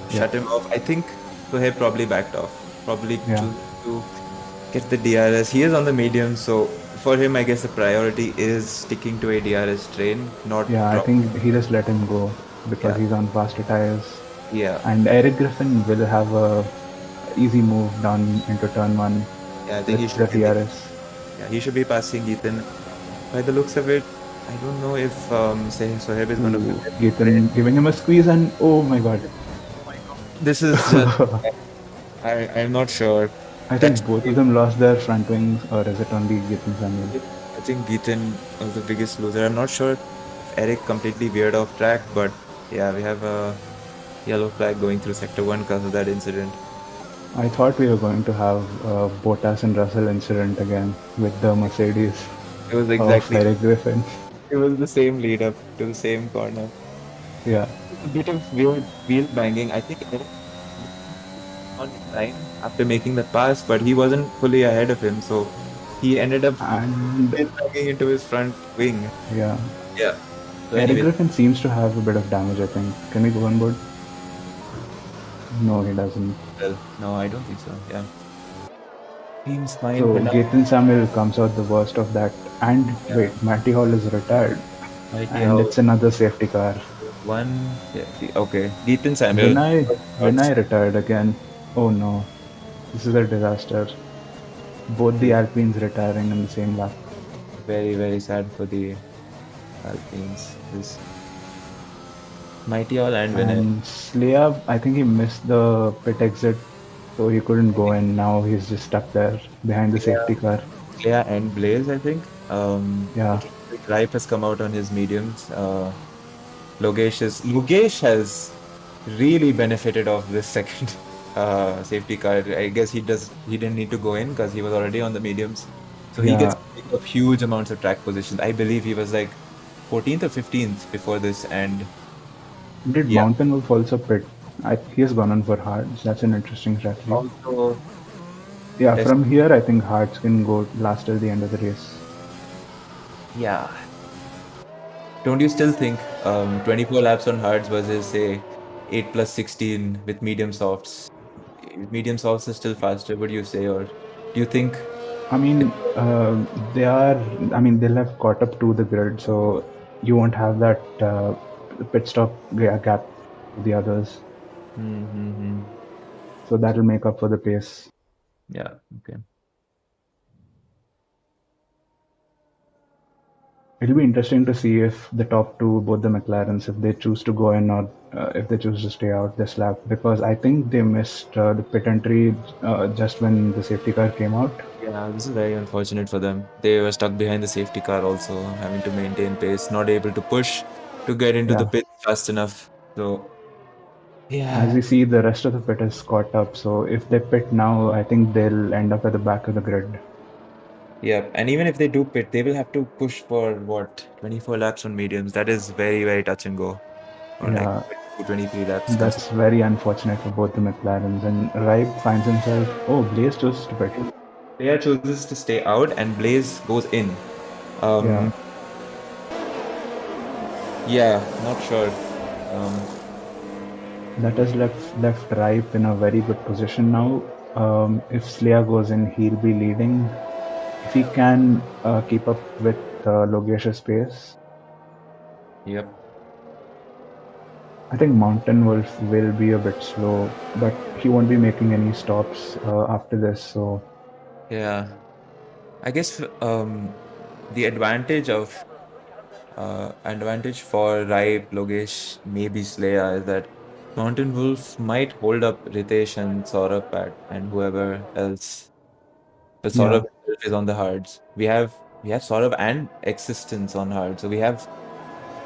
shut him off. I think Sohaib probably backed off. Probably yeah. choose to get the DRS. He is on the medium, so for him, I guess the priority is sticking to a DRS train, not Yeah, I think he just let him go because Yeah. he's on faster tires. Yeah. And Eric Griffin will have a easy move down into turn 1 Yeah, I think he with should the be TRS. Yeah, he should be passing Ethan. By the looks of it, I don't know if Sohaib is going to Ethan giving him a squeeze, and oh my god. This is just, I'm not sure. I think both of them lost their front wings, or is it only Ethan Samuel? I think Ethan was the biggest loser. I'm not sure if Eric completely veered off track, but yeah, we have a yellow flag going through Sector 1 because of that incident. I thought we were going to have a Bottas and Russell incident again with the Mercedes It was of exactly, Eric Griffin. it was the same lead up to the same corner. Yeah. A bit of weird wheel banging. I think Eric on time after making the pass, but he wasn't fully ahead of him, so he ended up And banging into his front wing. yeah. Yeah. So Eric anyway, Griffin seems to have a bit of damage, I think. Can we go on board? No, he doesn't. well, no, I don't think so. Yeah. Seems fine So for now. Gaten Samuel comes out the worst of that. And wait, Matty Hall is retired. And it's another safety car. One. Yeah, okay. Ethan Samuel. Vinay retired again. Oh no. This is a disaster. Both the Alpines retiring in the same lap. Very, very sad for the Alpines. This Mighty All and Vinay. And Slea, I think he missed the pit exit, so he couldn't go in. Now he's just stuck there behind the safety car. Yeah, and Blaze, I think. Yeah. Ripe has come out on his mediums. Logesh has really benefited of this second safety car. I guess he didn't need to go in because he was already on the mediums. So he gets to pick up huge amounts of track positions. I believe he was like 14th or 15th before this, and Did Yeah. Mountain Wolf also pit? He has gone on for Hearts. That's an interesting strategy. also Yeah, Yes. from here I think Hearts can go last till the end of the race. yeah. Don't you still think 24 laps on hards versus say 8 plus 16 with medium softs? Medium softs is still faster, would you say, or do you think? I mean, they'll have caught up to the grid, so you won't have that pit stop gap with the others. Mm-hmm. So that'll make up for the pace. Yeah. Okay. It'll be interesting to see if the top two, both the McLarens, if they choose to go in or if they choose to stay out this lap, because I think they missed the pit entry just when the safety car came out. Yeah, this is very unfortunate for them. They were stuck behind the safety car also, having to maintain pace, not able to push to get into the Yeah. pit fast enough. So, As yeah. we see, the rest of the pit is caught up. So if they pit now, I think they'll end up at the back of the grid. Yeah, and even if they do pit, they will have to push for what, 24 laps on mediums. That is very, very touch and go. Or like Yeah, 23 laps. that's very unfortunate for both the McLarens. And Ripe finds himself. Oh, Blaze chose to pit. Leia chooses to stay out and Blaze goes in. Yeah. Yeah, not sure. That has left Ripe in a very good position now. If Slea goes in, he'll be leading. If he can keep up with Logesh's pace, Yep. I think Mountain Wolf will be a bit slow, but he won't be making any stops after this. So Yeah. I guess the advantage for Ripe, Logesh, maybe Slaya is that Mountain Wolf might hold up Ritesh and Saurabh and whoever else. But Saurabh is on the hards. We have Saurabh and Existence on hard. So we have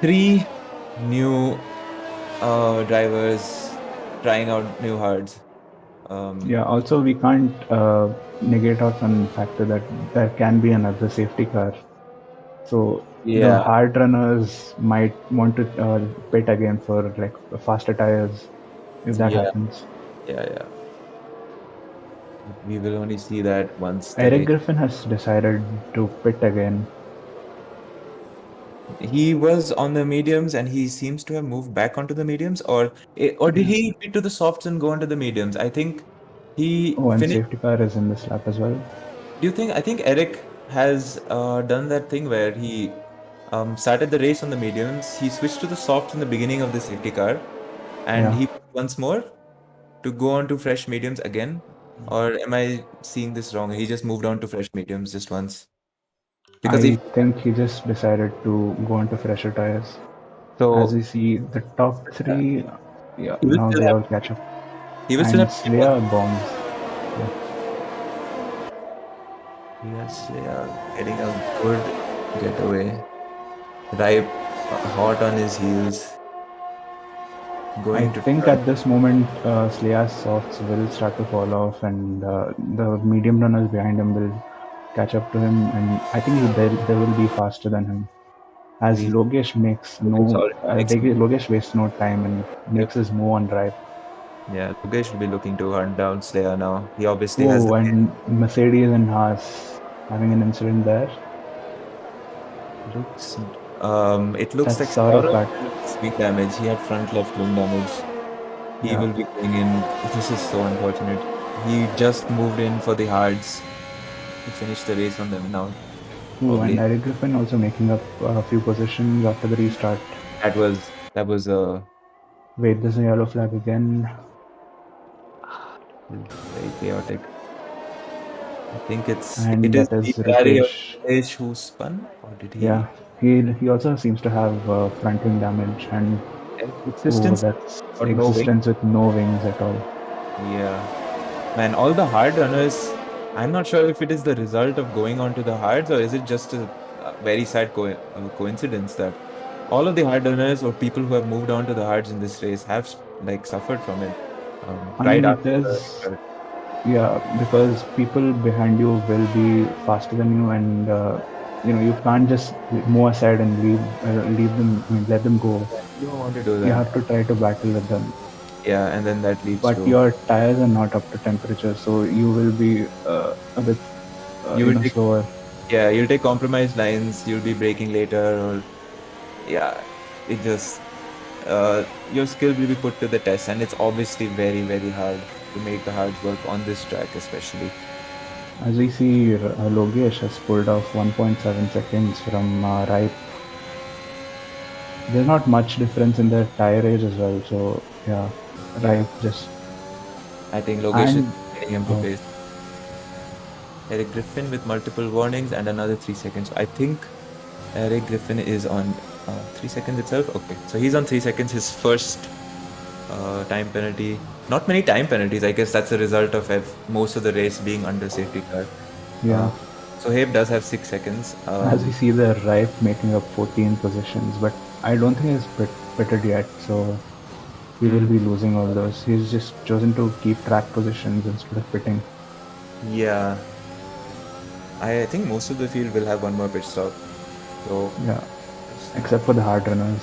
3 new drivers trying out new hards. yeah. Also, we can't negate out on the factor that there can be another safety car. So the Yeah, hard runners might want to pit again for like faster tires if that yeah, happens. yeah. We will only see that once the Eric race. Griffin has decided to pit again. He was on the mediums and he seems to have moved back onto the mediums, or did he pit to the softs and go onto the mediums? I think he Oh, and finished. safety car is in this lap as well. Do you think? I think Eric has done that thing where he started the race on the mediums. He switched to the softs in the beginning of the safety car, and Yeah. he once more to go on to fresh mediums again. Or am I seeing this wrong? He just moved on to fresh mediums just once. Because I if think he just decided to go into fresher tires. As we so, see, the top three, yeah, he will now still they have all catch up. he will still And have to keep on. Slayer bombs. Yes, they are getting a good getaway. Ripe, hot on his heels, I going to think turn. at this moment, Slayer's softs will start to fall off, and the medium runners behind him will catch up to him. And I think they will be faster than him. As We Logesh makes Lokesh already makes Logesh wastes no time and Yep. makes his move on drive. Yeah, Lokesh will be looking to hunt down Slayer now. He obviously has Oh, the and Mercedes and Haas having an incident there. looks. It looks That's like sort of Saurabh bad. has wing damage. He had front left wing damage. He Yeah. will be going in. This is so unfortunate. He just moved in for the hards. He finished the race on them now. Oh, and Probably Eric Griffin also making up a few positions after the restart. that was Wait, there's a yellow flag again. very chaotic. I think it And is that is the Ferrari or Ritesh. Ritesh who spun, or did Yeah, he? he also seems to have front wing damage, and oh, Existence that's or no wing? existence with no wings at all. Yeah, man, all the hard runners. I'm not sure if it is the result of going on to the hards, or is it just a very sad coincidence that all of the hard runners or people who have moved on to the hards in this race have like suffered from it I right mean, after the there's start. yeah, because people behind you will be faster than you, and you can't just move aside and leave them, I mean, let them go. You don't want to do You that. have to try to battle with them. Yeah, and then that leads But to your tires are not up to temperature, so you will be a bit you will take slower. yeah, you'll take compromised lines, you'll be braking later, or yeah, it just your skill will be put to the test, and it's obviously very, very hard to make the hards work on this track, especially. As we see, Logesh has pulled off 1.7 seconds from Ripe. There's not much difference in their tire age as well, so yeah, Ripe just. I think Logesh is And getting him to pace. Eric Griffin with multiple warnings and another 3 seconds. I think Eric Griffin is on 3 seconds itself. Okay, so he's on 3 seconds. His first time penalty. Not many time penalties. I guess that's a result of most of the race being under safety car. yeah, So Habe does have 6 seconds. as we see, the Ripe making up 14 positions, but I don't think he's pitted yet, so he will be losing all those. He's just chosen to keep track positions instead of pitting. Yeah. I think most of the field will have one more pit stop. So Yeah, except for the hard runners.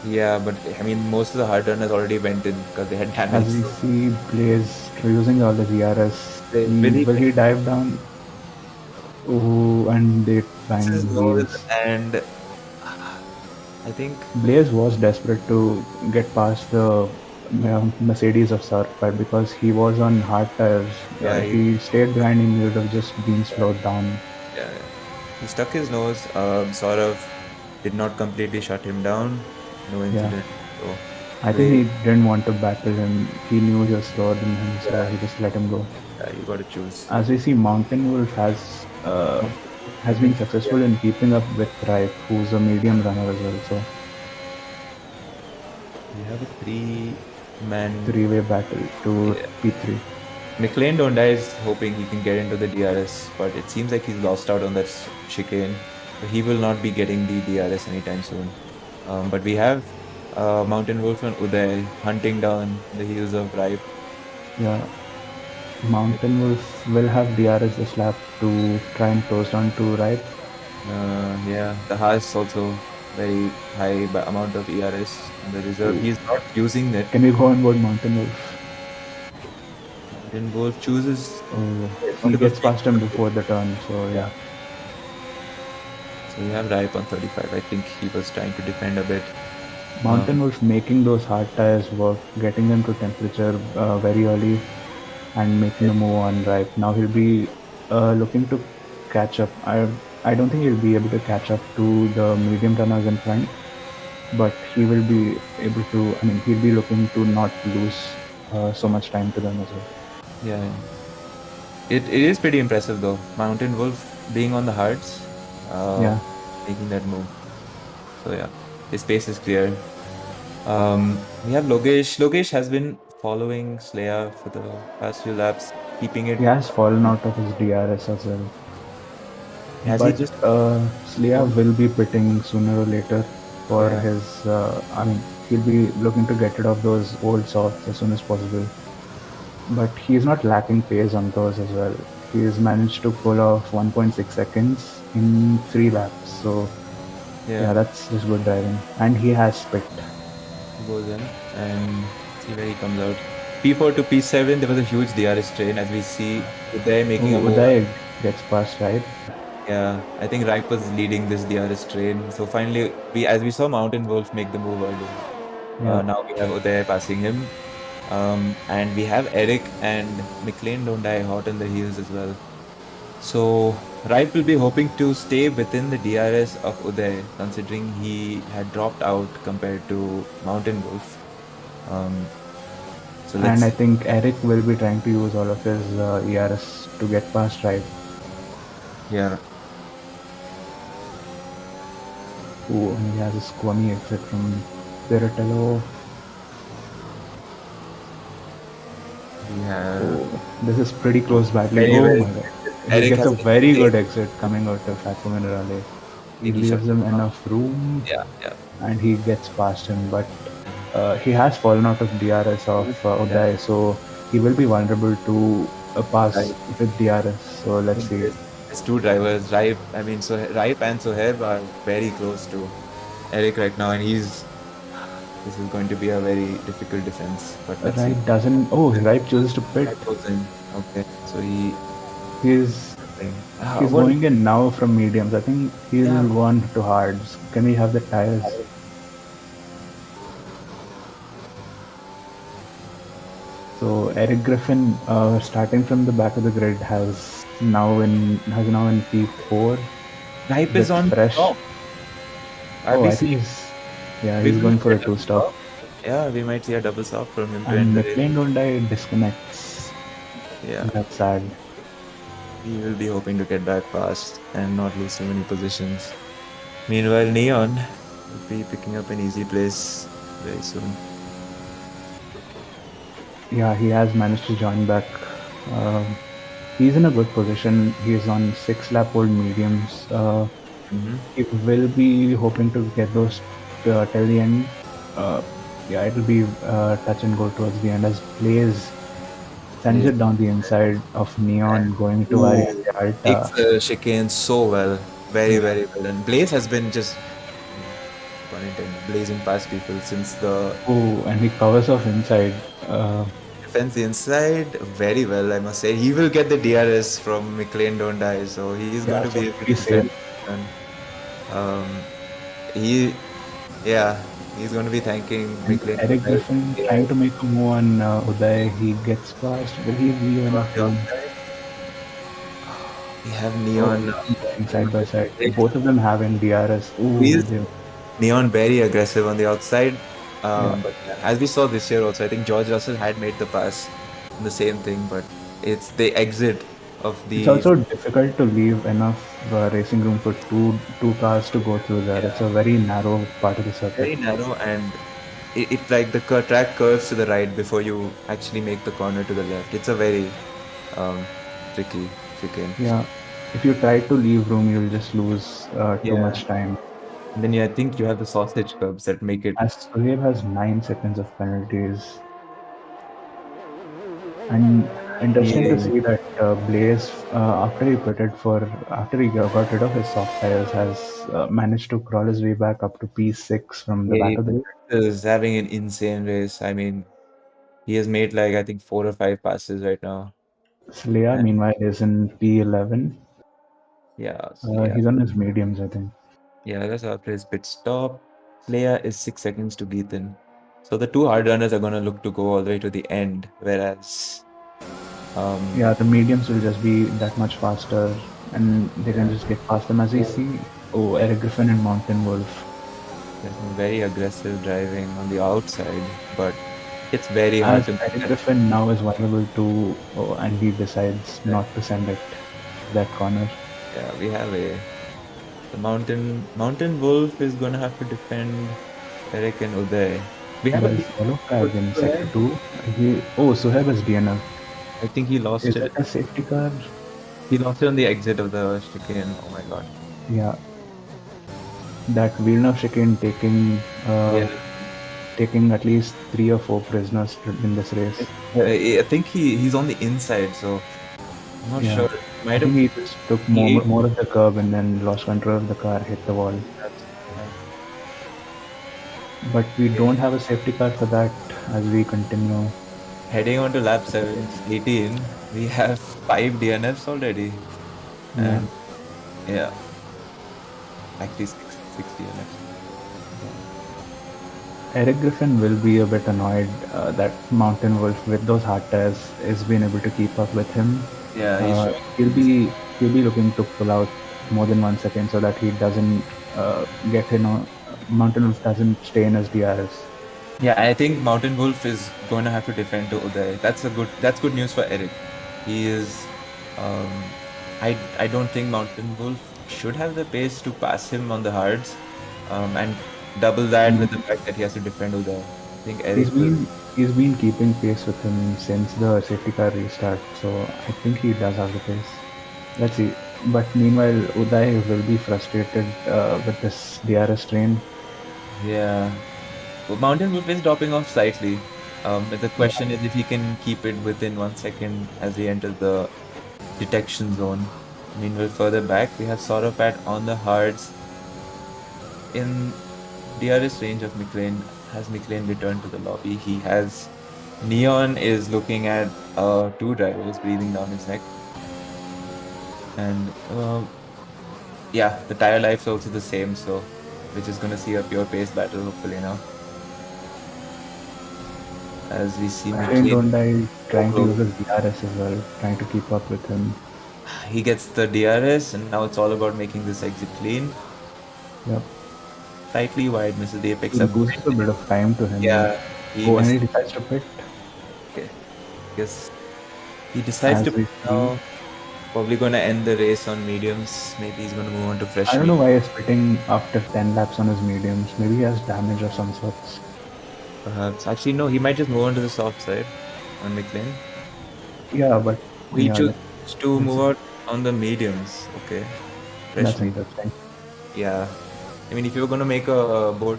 yeah, but I mean most of the hard runners already went in because they had damage. As we see Blaze using all the DRS, will he dive down? Oh, and they find wheels. And I think Blaze was desperate to get past the Mercedes of Sarkar because he was on hard tires. Yeah, If he stayed behind him, he would have just been slowed down. yeah, he stuck his nose. Sort of did not completely shut him down. No incident. So I think he didn't want to battle him. He knew he was slower than him, so he just let him go. yeah, you got to choose. As we see, Mountain Wolf has been successful in keeping up with Ripe, who's a medium runner as well. So We have a three-way battle to P3. McLean Don't Die is hoping he can get into the DRS, but it seems like he's lost out on that chicane. He will not be getting the DRS anytime soon. But we have Mountain Wolf and Uday hunting down the heels of Ripe. Yeah, Mountain Wolf will have DRS this lap to try and close down to Ripe. Yeah, the has also very high amount of ERS in the reserve. He's not using it. Can we go on board Mountain Wolf? Mountain Wolf chooses. Oh, he Mountain Wolf gets takes past him before the turn, so yeah. yeah. So we have Ripe on 35. I think he was trying to defend a bit. Mountain Wolf making those hard tires work, getting them to temperature very early, and making the move on Ripe. Now he'll be looking to catch up. I don't think he'll be able to catch up to the medium runners in front, but he will be able to. I mean, he'll be looking to not lose so much time to them as well. Yeah. It is pretty impressive though. Mountain Wolf being on the hards, Yeah. making that move. So yeah, his pace is clear. We have Logesh. Logesh has been following Slaya for the past few laps, keeping it. He has fallen out of his DRS as well. Has But he just? Slaya will be pitting sooner or later for Yeah. his. I mean, he'll be looking to get rid of those old softs as soon as possible. But he's not lacking pace on those as well. He's managed to pull off 1.6 seconds in 3 laps. So yeah, that's just good driving. And he has spit. He goes in and see where he comes out. P4 to P7, there was a huge DRS train as we see Uday making a move. Uday gets past, right? Yeah, I think Ripe was leading this DRS train. So finally, as we saw Mountain Wolf make the move earlier. Yeah. Now we have Uday passing him. And we have Eric and McLean don't die hot on the heels as well. So Ripe will be hoping to stay within the DRS of Uday, considering he had dropped out compared to Mountain Wolf. And I think Eric will be trying to use all of his ERS to get past Ripe. Yeah. Oh, and he has a squammy exit from Piratello. Yeah. Oh, this is pretty close battling. Very, Oh my god. He gets a very good exit coming out of Aqua Minerale. He leaves him enough room. Yeah. And he gets past him, but he has fallen out of DRS of Uday, so he will be vulnerable to a pass with DRS. So let's see. There's two drivers, Ripe. I mean, so Ripe and Soheb are very close to Eric right now, and this is going to be a very difficult defense. But let's see. Ripe doesn't. Oh, Ripe chooses to pit. Okay, so he's going in now from mediums. I think he'll go on to hards. Can we have the tires? So Eric Griffin, starting from the back of the grid, has now in P4. Ripe is on fresh. Top. Oh, I think he's going for a 2-stop. Yeah, we might see a double stop from him. And McLean don't die disconnects. Yeah, that's sad. He will be hoping to get back fast and not lose too many positions. Meanwhile, Neon will be picking up an easy place very soon. Yeah, he has managed to join back. He's in a good position. He's on 6-lap-old mediums. He will be hoping to get those till the end. It'll be touch and go towards the end as Blaze sends it down the inside of Neon going to Ariel. Takes the chicane so well. Very, very well. And Blaze has been just blazing past people since the... Oh, and he covers off inside. Defends the inside very well, I must say. He will get the DRS from McLean Don't Die, so he is going to be pretty safe. He's going to be thanking McLean. Eric Griffin trying to make a move on Uday. He gets past. Will he leave enough room? We have Neon side by side. Both of them having DRS. Neon very aggressive on the outside. But as we saw this year also, I think George Russell had made the pass in the same thing, but it's the exit of the... It's also difficult to leave enough racing room for two cars to go through there. It's a very narrow part of the circuit. Very narrow, and it's like the track curves to the right before you actually make the corner to the left. It's a very tricky chicane. Yeah, if you try to leave room, you'll just lose too much time. And then I think you have the sausage curbs that make it... As Sohaib has 9 seconds of penalties. And Interesting to Yeah. see that Blaze, after he got rid of his soft tires, has managed to crawl his way back up to P6 from the back He of the. is having an insane race. I mean, he has made like I think 4 or 5 passes right now. Slea, And meanwhile, is in P11. yeah, Slea. He's on his mediums, I think. Yeah, that's after his pit stop. Slea is 6 seconds to Geethan. So the two hard runners are gonna look to go all the way to the end, whereas Yeah, the mediums will just be that much faster, and they can yeah, just get past them. As we see, Eric Griffin and Mountain Wolf. there's some very aggressive driving on the outside, but it's very hard As to make Eric that. Griffin now is vulnerable to, and he decides not to send it to that corner. Yeah, we have the Mountain Wolf is gonna have to defend Eric and Uday. We have a There is yellow flag in sector Suhaib. 2. Suhaib has DNF. I think he lost Is it. that a safety car? He lost it on the exit of the chicane. Oh my god. Yeah, that Villeneuve chicane Yeah. taking at least 3 or 4 prisoners in this race. I think he's on the inside, so I'm not Yeah. sure. I Might think have he just took more of the curb and then lost control of the car, hit the wall. But we don't have a safety car for that as we continue. heading on to lap 18. We have 5 DNFs already. Yeah. And yeah, actually six DNFs. Eric Griffin will be a bit annoyed that Mountain Wolf, with those hard tires, is being able to keep up with him. Yeah, He'll be looking to pull out more than 1 second so that he doesn't Mountain Wolf doesn't stay in his DRS. Yeah, I think Mountain Wolf is going to have to defend to Uday. That's good news for Eric. He is I don't think Mountain Wolf should have the pace to pass him on the hards. And double that with the fact that he has to defend Uday. I think Eric He's been keeping pace with him since the safety car restart, so I think he does have the pace. Let's see. But meanwhile, Uday will be frustrated with this DRS train. Yeah. Well, Mountain Wolf is dropping off slightly. But the question is if he can keep it within 1 second as we enter the detection zone. Meanwhile, further back, we have Sauropat on the hards. In DRS range of McLean. Has McLean returned to the lobby? He has. Neon is looking at 2 drivers breathing down his neck. And yeah, the tire life's also the same, so we're just gonna see a pure pace battle hopefully now. As we see Don't die trying to use his DRS as well, trying to keep up with him. He gets the DRS and now it's all about making this exit clean. Yep. Slightly wide, misses the apex. It boosts a bit of time to him. Yeah. And he decides to pit. Okay. Yes. He decides to pit now. Probably gonna end the race on mediums. Maybe he's gonna move on to fresh. I don't know why he's pitting after 10 laps on his mediums. Maybe he has damage of some sorts. Perhaps. Actually, no, he might just move on to the soft side on McLean. Yeah, but we choose to move out on the mediums. Okay. That's interesting. Yeah. I mean, if you were going to make a board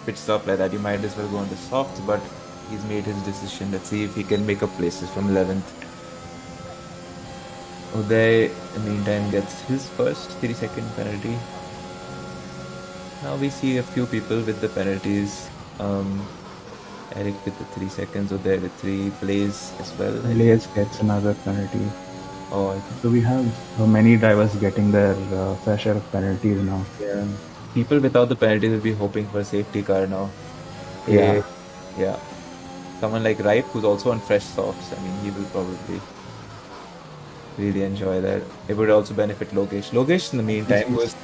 pit stop like that, you might as well go on the softs, but he's made his decision. Let's see if he can make up places from 11th. Uday, in the meantime, gets his first 3-second penalty. Now we see a few people with the penalties. Eric with the 3 seconds, Uday with 3, Blaze as well. Blaze gets another penalty. Oh, so we have many drivers getting their fair share of penalties now. Yeah. People without the penalties will be hoping for a safety car now. Yeah. Yeah. Someone like Ripe, who's also on fresh softs, I mean, he will probably really enjoy that. It would also benefit Logesh. Logesh, in the meantime, was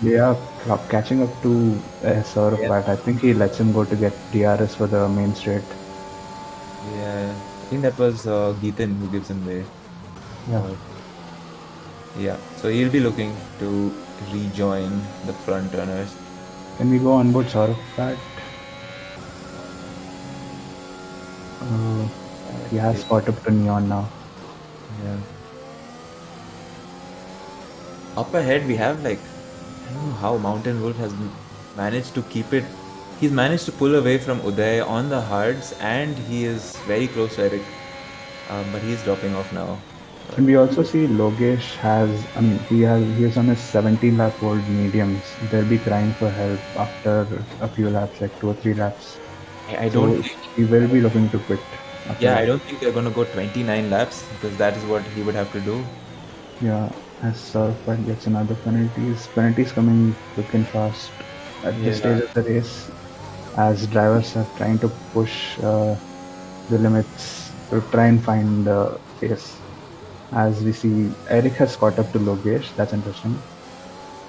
catching up to Saurabh, I think he lets him go to get DRS for the main straight. Yeah, I think that was Geethan who gives him way. Yeah. Yeah, so he'll be looking to rejoin the front runners. Can we go on board Saurabh? He has caught up to Neon now. Yeah. Up ahead, we have I don't know how Mountain Wolf has managed to keep it. He's managed to pull away from Uday on the hards, and he is very close to Eric. But he's dropping off now. And we also see Logesh has, I mean, he is on his 17 lap old mediums. They'll be crying for help after a few laps, like 2 or 3 laps. I don't So think, he will be looking to quit after yeah, I that. don't think they're going to go 29 laps because that is what he would have to do. Yeah, as Saurabh gets another penalties coming quick and fast at this Yeah. stage of the race, as drivers are trying to push the limits to try and find pace. As we see, Eric has caught up to Logesh. That's interesting.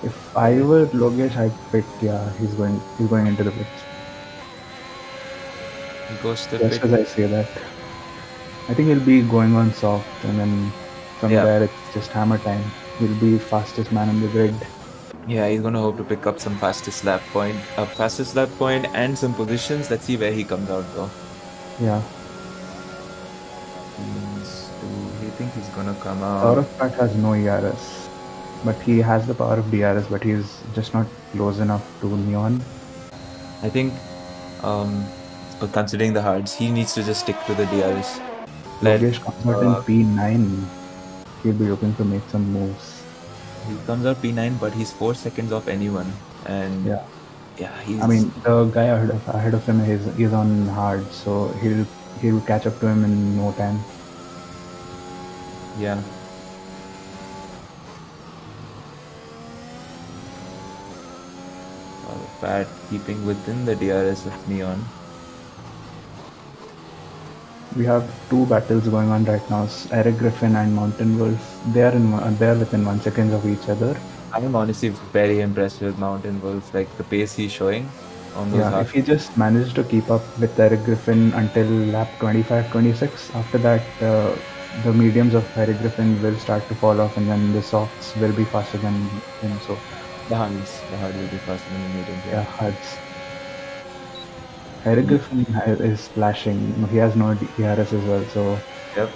If I were Logesh, I'd pit. Yeah, he's going into the pits. He goes to the Just pit. as I say that, I think he'll be going on soft, and then from Yeah. there it's just hammer time. He'll be fastest man on the grid. Yeah, he's going to hope to pick up some fastest lap point and some positions. Let's see where he comes out though. Yeah, Do you think he's going to come out? Saurabh has no ERS, but he has the power of DRS, but he's just not close enough to Neon. I think, um, but considering the hards, he needs to just stick to the DRS. Logesh comes out in P9. He'll be looking to make some moves. He comes out P9, but he's 4 seconds off anyone. And Yeah, he's. I mean the guy ahead of him is on hard, so he'll catch up to him in no time. Yeah. Bad keeping within the DRS of Neon. We have two battles going on right now. Eric Griffin and Mountain Wolf. They're within 1 second of each other. I'm honestly very impressed with Mountain Wolf, like the pace he's showing on those Yeah, hard. if he just manages to keep up with Eric Griffin until lap 25, 26, after that the mediums of Eric Griffin will start to fall off, and then the softs will be faster than him. So The hard will be faster than the medium. yeah, hards. Eric Griffin is splashing. He has no DRS as well. So Yep.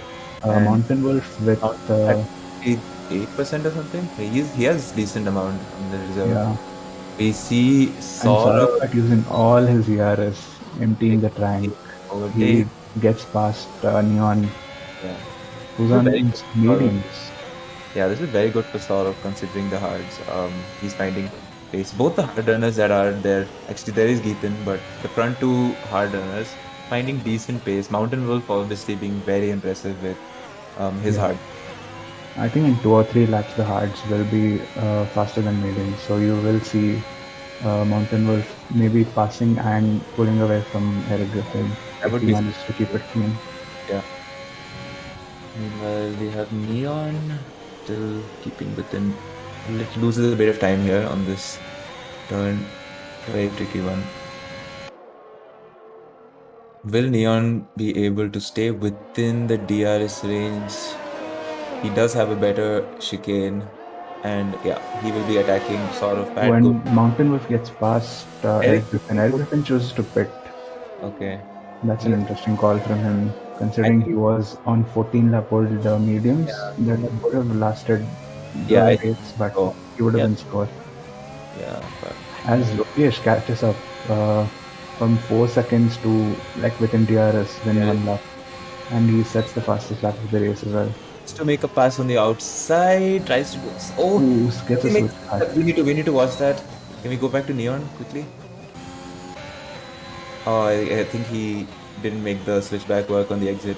Mountain Wolf with 8% or something. He has decent amount on the reserve. yeah. We see And Saurabh Saurabh using all his ERS, emptying the tank. He overtake. gets past Neon, Yeah. who's So on very good. mediums. Yeah, this is very good for Saurabh considering the hards. He's finding pace. Both the hard runners that are there, actually there is Geethan, but the front two hard runners finding decent pace. Mountain Wolf obviously being very impressive with his Yeah. hard. I think in 2 or 3 laps the hards will be faster than mediums. So you will see Mountain Wolf maybe passing and pulling away from Eric Griffin That if would he be manages to keep it clean. yeah. Meanwhile, we have Neon still keeping within. It loses a bit of time here on this turn. Very tricky one. Will Neon be able to stay within the DRS range? He does have a better chicane, and yeah, he will be attacking sort of bad. When Mountain Wolf gets past Eric Eric Griffin chooses to pit. Okay. That's an interesting call from him, considering he was on 14 lap old mediums. That would have lasted the I race, but so. he would have Yeah. been slower. Yeah, but As Lokesh catches up from 4 seconds to like within DRS within 1 lap, and he sets the fastest lap of the race as well. to make a pass on the outside, tries to go. Gets a switch back. We need to watch that. Can we go back to Neon quickly? Oh, I think he didn't make the switchback work on the exit.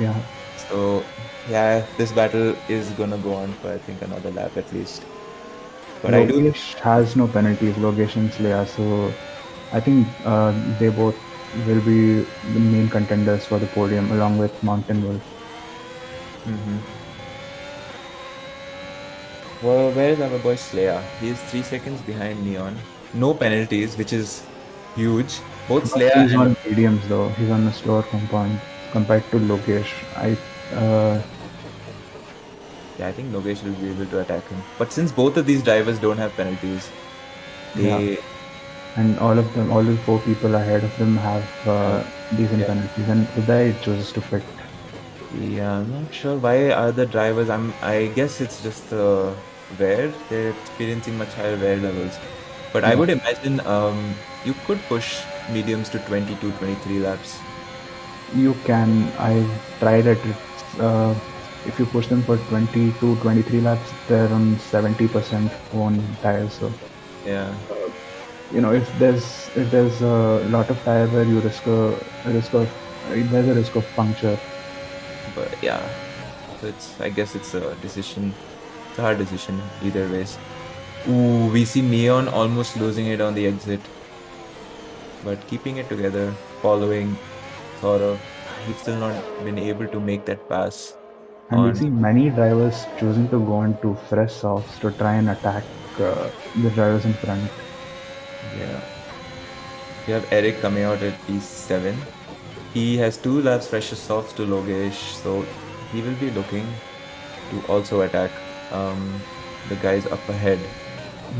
Yeah. So yeah, this battle is gonna go on for I think another lap at least. But Logesh has no penalties, Logesh and Slaya, so I think they both will be the main contenders for the podium along with Mountain Wolf. Well, where is our boy Slaya? He is 3 seconds behind Neon. No penalties, which is huge. Both Slaya He's on mediums though. He's on the slower compound compared to Logesh. Yeah, I think Logesh will be able to attack him. But since both of these drivers don't have penalties, and all the 4 people ahead of them have decent penalties, and Uday chooses to pit. Yeah, I'm not sure why are the drivers. I guess it's just wear. They're experiencing much higher wear levels. But I would imagine you could push mediums to 22, 23 laps. You can. I've tried it. if you push them for 22, 23 laps, they're on 70% own tires. So Yeah. if there's a lot of tire wear, you risk of there's a risk of puncture. But yeah, so I guess it's a decision. It's a hard decision either ways. Ooh, we see Neon almost losing it on the exit, but keeping it together, following sort of. He's still not been able to make that pass And we on. see many drivers choosing to go into fresh softs to try and attack the drivers in front. Yeah. We have Eric coming out at P7. He has 2 laps fresher softs to Logesh, so he will be looking to also attack the guys up ahead.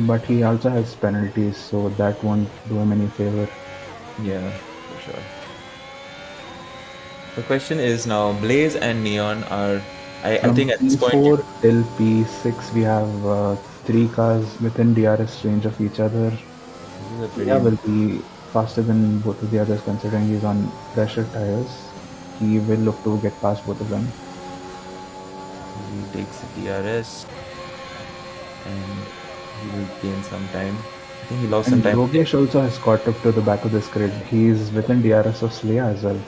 But he also has penalties, so that won't do him any favor. Yeah, for sure. The question is now, Blaze and Neon are, I From think at this point, P4 till P6, we have 3 cars within DRS range of each other. this is a pretty. Leah will be faster than both of the others, considering he's on fresher tires. He will look to get past both of them. He takes the DRS and he will gain some time. I think he lost And some time. Logesh also has caught up to the back of this grid. He's within DRS of Slea as well.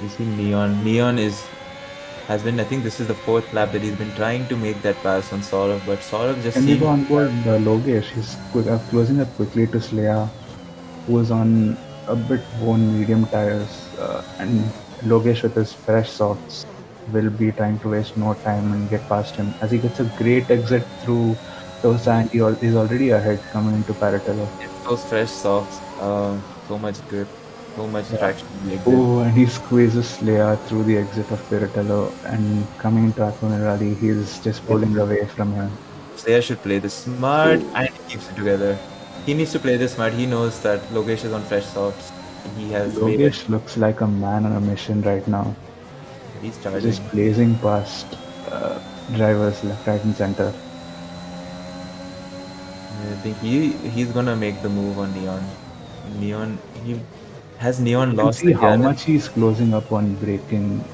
You see Neon. Neon has been, I think this is the 4th lap that he's been trying to make that pass on Saurav, but Saurav just Can we seemed. go on board Logesh? He's closing up quickly to Slea, who is on a bit worn medium tires, and Logesh with his fresh softs will be trying to waste no time and get past him as he gets a great exit through Tosa, and he's already ahead coming into Paratello. Those fresh softs, so much grip, so much traction in the exit. Oh, and he squeezes Slea through the exit of Piratello, and coming into Aquaman Rally, he's just pulling away from him. Slayer should play this smart and he keeps it together. He needs to play this smart. He knows that Logesh is on fresh softs. He has made it. Logesh looks like a man on a mission right now, He's charging. just blazing past drivers left, right, and center. I think he's gonna make the move on Neon. Neon, Neon You can lost see the how DRS? much he's closing up on braking.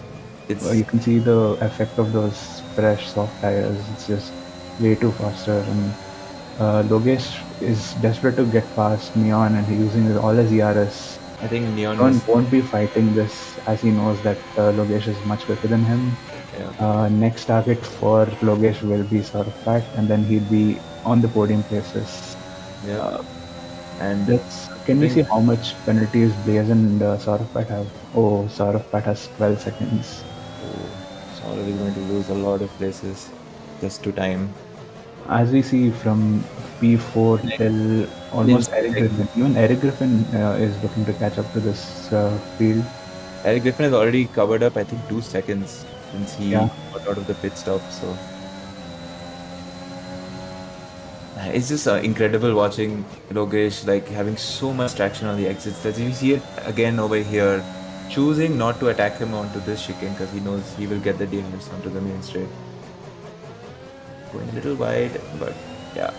It's You can see the effect of those fresh soft tires. It's just way too faster. And Logesh is desperate to get past Neon, and he's using all his ERS. I think Neon Neon was, won't be fighting this, as he knows that Logesh is much quicker than him. yeah. Next target for Logesh will be Saurabh, and then he'll be on the podium places. Yeah. And Can we see how much penalties Blaze and Saurabh have? Oh, Saurabh has 12 seconds. Saurav is going to lose a lot of places just to time. As we see from P4 till almost Inside Eric Griffin. Even Eric Griffin is looking to catch up to this field. Eric Griffin has already covered up, I think, 2 seconds since he Yeah. got out of the pit stop. So it's just incredible watching Logesh like having so much traction on the exits. That you see it again over here, choosing not to attack him onto this chicane because he knows he will get the DNS onto the main straight. Going a little wide, but yeah.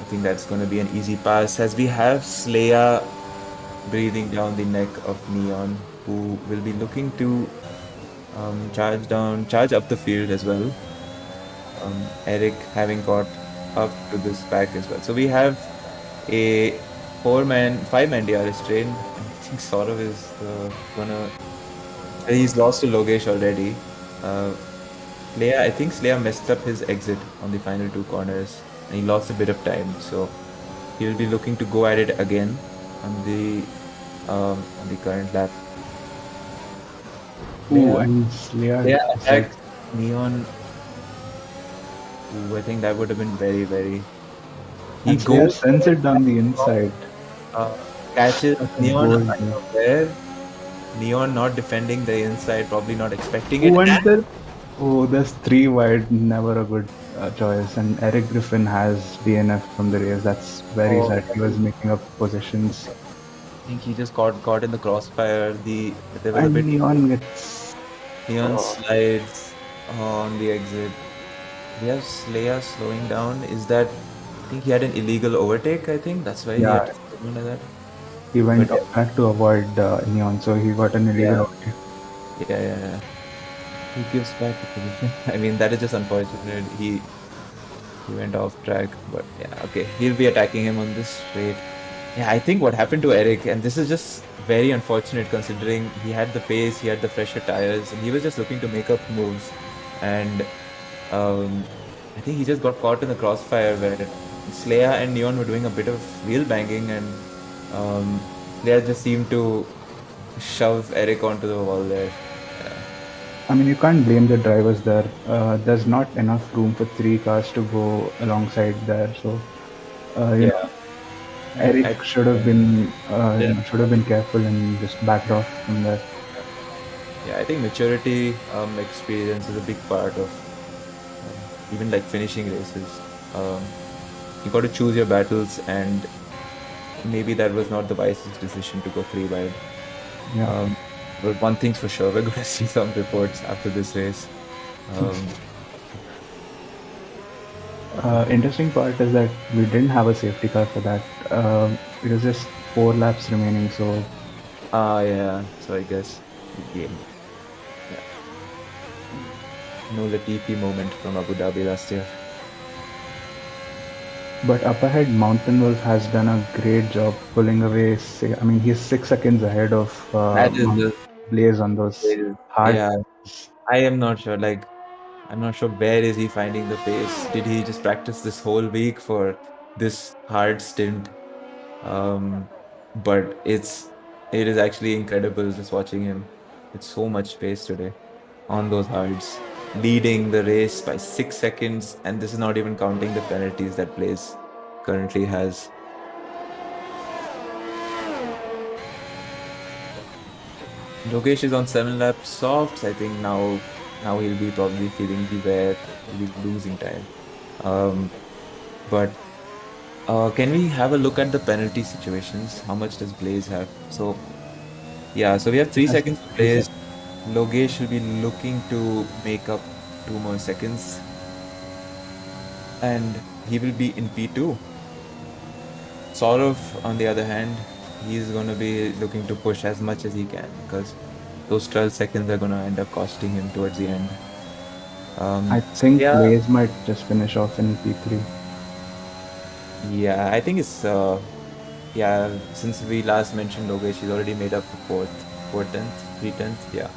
I think that's going to be an easy pass as we have Slea breathing down the neck of Neon, who will be looking to charge up the field as well. Eric having got up to this pack as well. So we have a 5-man DRS train. I think Saurav is he's lost to Logesh already. I think Slea messed up his exit on the final 2 corners and he lost a bit of time. So he will be looking to go at it again on the current lap. Ooh, and Slea attacked Neon. Ooh, I think that would have been very, very. He and Slea goes sends it down the inside. catches That's Neon gold, right yeah. from there. Neon not defending the inside, probably not expecting it. Oh, and And there's 3 wide, never a good choice. And Eric Griffin has DNF from the race. That's very sad. He was making up positions. I think he just got in the crossfire. There was a And bit. Neon gets. Neon slides on the exit. We have Slea slowing down. Is that? I think he had an illegal overtake. I think that's why he had to do like that. He went But- back to avoid Neon, so he got an illegal overtake. Yeah. He gives back the position. I mean, that is just unfortunate. He went off track, but yeah, okay. He'll be attacking him on this straight. Yeah, I think what happened to Eric, and this is just very unfortunate considering he had the pace, he had the fresher tires, and he was just looking to make up moves. And I think he just got caught in the crossfire where Slaya and Neon were doing a bit of wheel banging, and Slaya just seemed to shove Eric onto the wall there. I mean, you can't blame the drivers there. There's not enough room for three cars to go alongside there. So, you know, Eric should have been should have been careful and just backed off from there. Yeah, I think maturity, experience is a big part of even like finishing races. You got to choose your battles, and maybe that was not the wisest decision to go 3 wide. Yeah. But one thing's for sure, we're going to see some reports after this race. Interesting part is that we didn't have a safety car for that. It was just 4 laps remaining, so yeah. So I guess game. Yeah. No Latifi moment from Abu Dhabi last year. But up ahead, Mountain Wolf has done a great job pulling away. I mean, he's 6 seconds ahead of That is Blaze on those hard. Yeah, I am not sure. Like, I'm not sure where is he finding the pace. Did he just practice this whole week for this hard stint? But it is actually incredible just watching him. It's so much pace today on those hards, leading the race by 6 seconds, and this is not even counting the penalties that Blaze currently has. Logesh is on 7 lap softs. I think now he'll be probably feeling beware. He'll be losing time. But can we have a look at the penalty situations? How much does Blaze have? So yeah, so we have 3 seconds to Blaze. Logesh will be looking to make up 2 more seconds, and he will be in P2. Saurav, on the other hand, he's going to be looking to push as much as he can because those 12 seconds are going to end up costing him towards the end. I think Blaze might just finish off in P3. Yeah, I think it's since we last mentioned Logesh, he's already made up the 3/10. Yeah,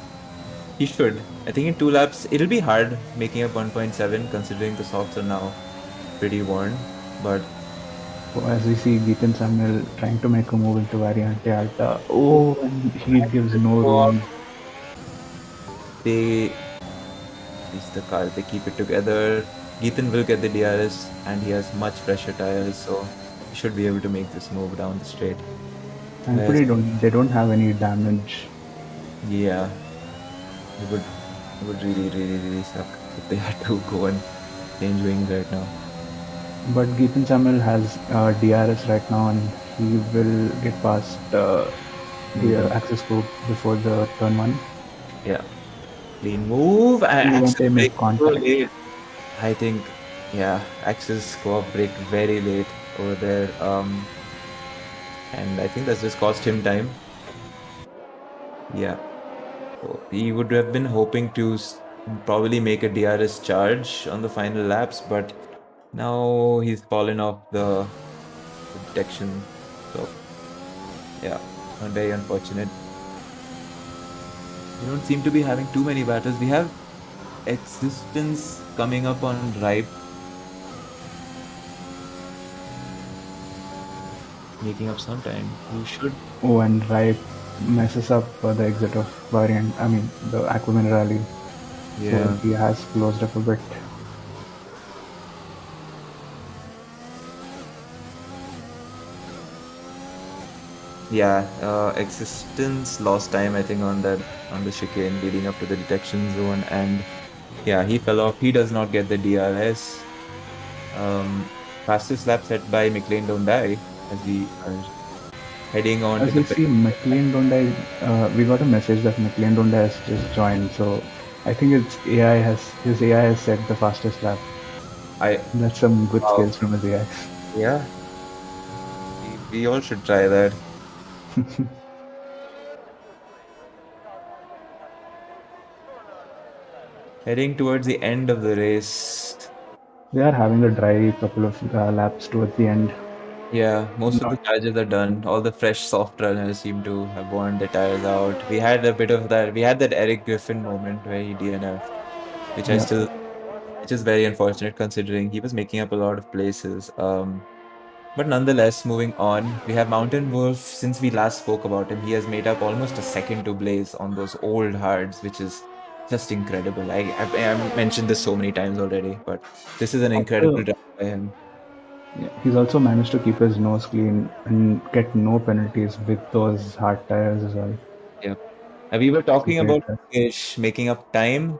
he should. I think in 2 laps it'll be hard making up 1.7 considering the softs are now pretty worn, but as we see Geetan Samuel trying to make a move into Variante Alta. Oh, and he gives no room. They the car, they keep it together. Geetan will get the DRS and he has much fresher tires, so he should be able to make this move down the straight. Thankfully, they don't have any damage. Yeah, it would really suck if they had to go and change wings right now. But Geetan Samuel has DRS right now, and he will get past the access group before the turn 1. Yeah, clean move. They make contact. I think, yeah, access co-op break very late over there. And I think that's just cost him time. Yeah. So he would have been hoping to probably make a DRS charge on the final laps, but now he's fallen off the detection. So, yeah, very unfortunate. We don't seem to be having too many battles. We have Existence coming up on Ripe, making up some time. You should. Oh, and Ripe messes up the exit of Variant. I mean, the Aquaman rally. Yeah. So he has closed up a bit. Yeah, Existence lost time, I think, on the chicane leading up to the detection zone, and yeah, he fell off. He does not get the DRS. Fastest lap set by McLean Don't Die as we are heading on. As you see, McLean Don't Die, we got a message that McLean Don't Die has just joined, so I think his AI has set the fastest lap. That's some good skills from his AI. Yeah, we all should try that. Heading towards the end of the race. They are having a dry couple of laps towards the end. Yeah, most of the Not, charges are done. All the fresh soft runners seem to have worn their tires out. We had a bit of that. We had that Eric Griffin moment where he DNF, which I yeah, still, which is very unfortunate considering he was making up a lot of places. But nonetheless, moving on, we have Mountain Wolf. Since we last spoke about him, he has made up almost a second to Blaze on those old hards, which is just incredible. I mentioned this so many times already, but this is an incredible after, drive by him. yeah, he's also managed to keep his nose clean and get no penalties with those hard tires as well. Yeah. We were It's a talking great about drive. Lokesh making up time.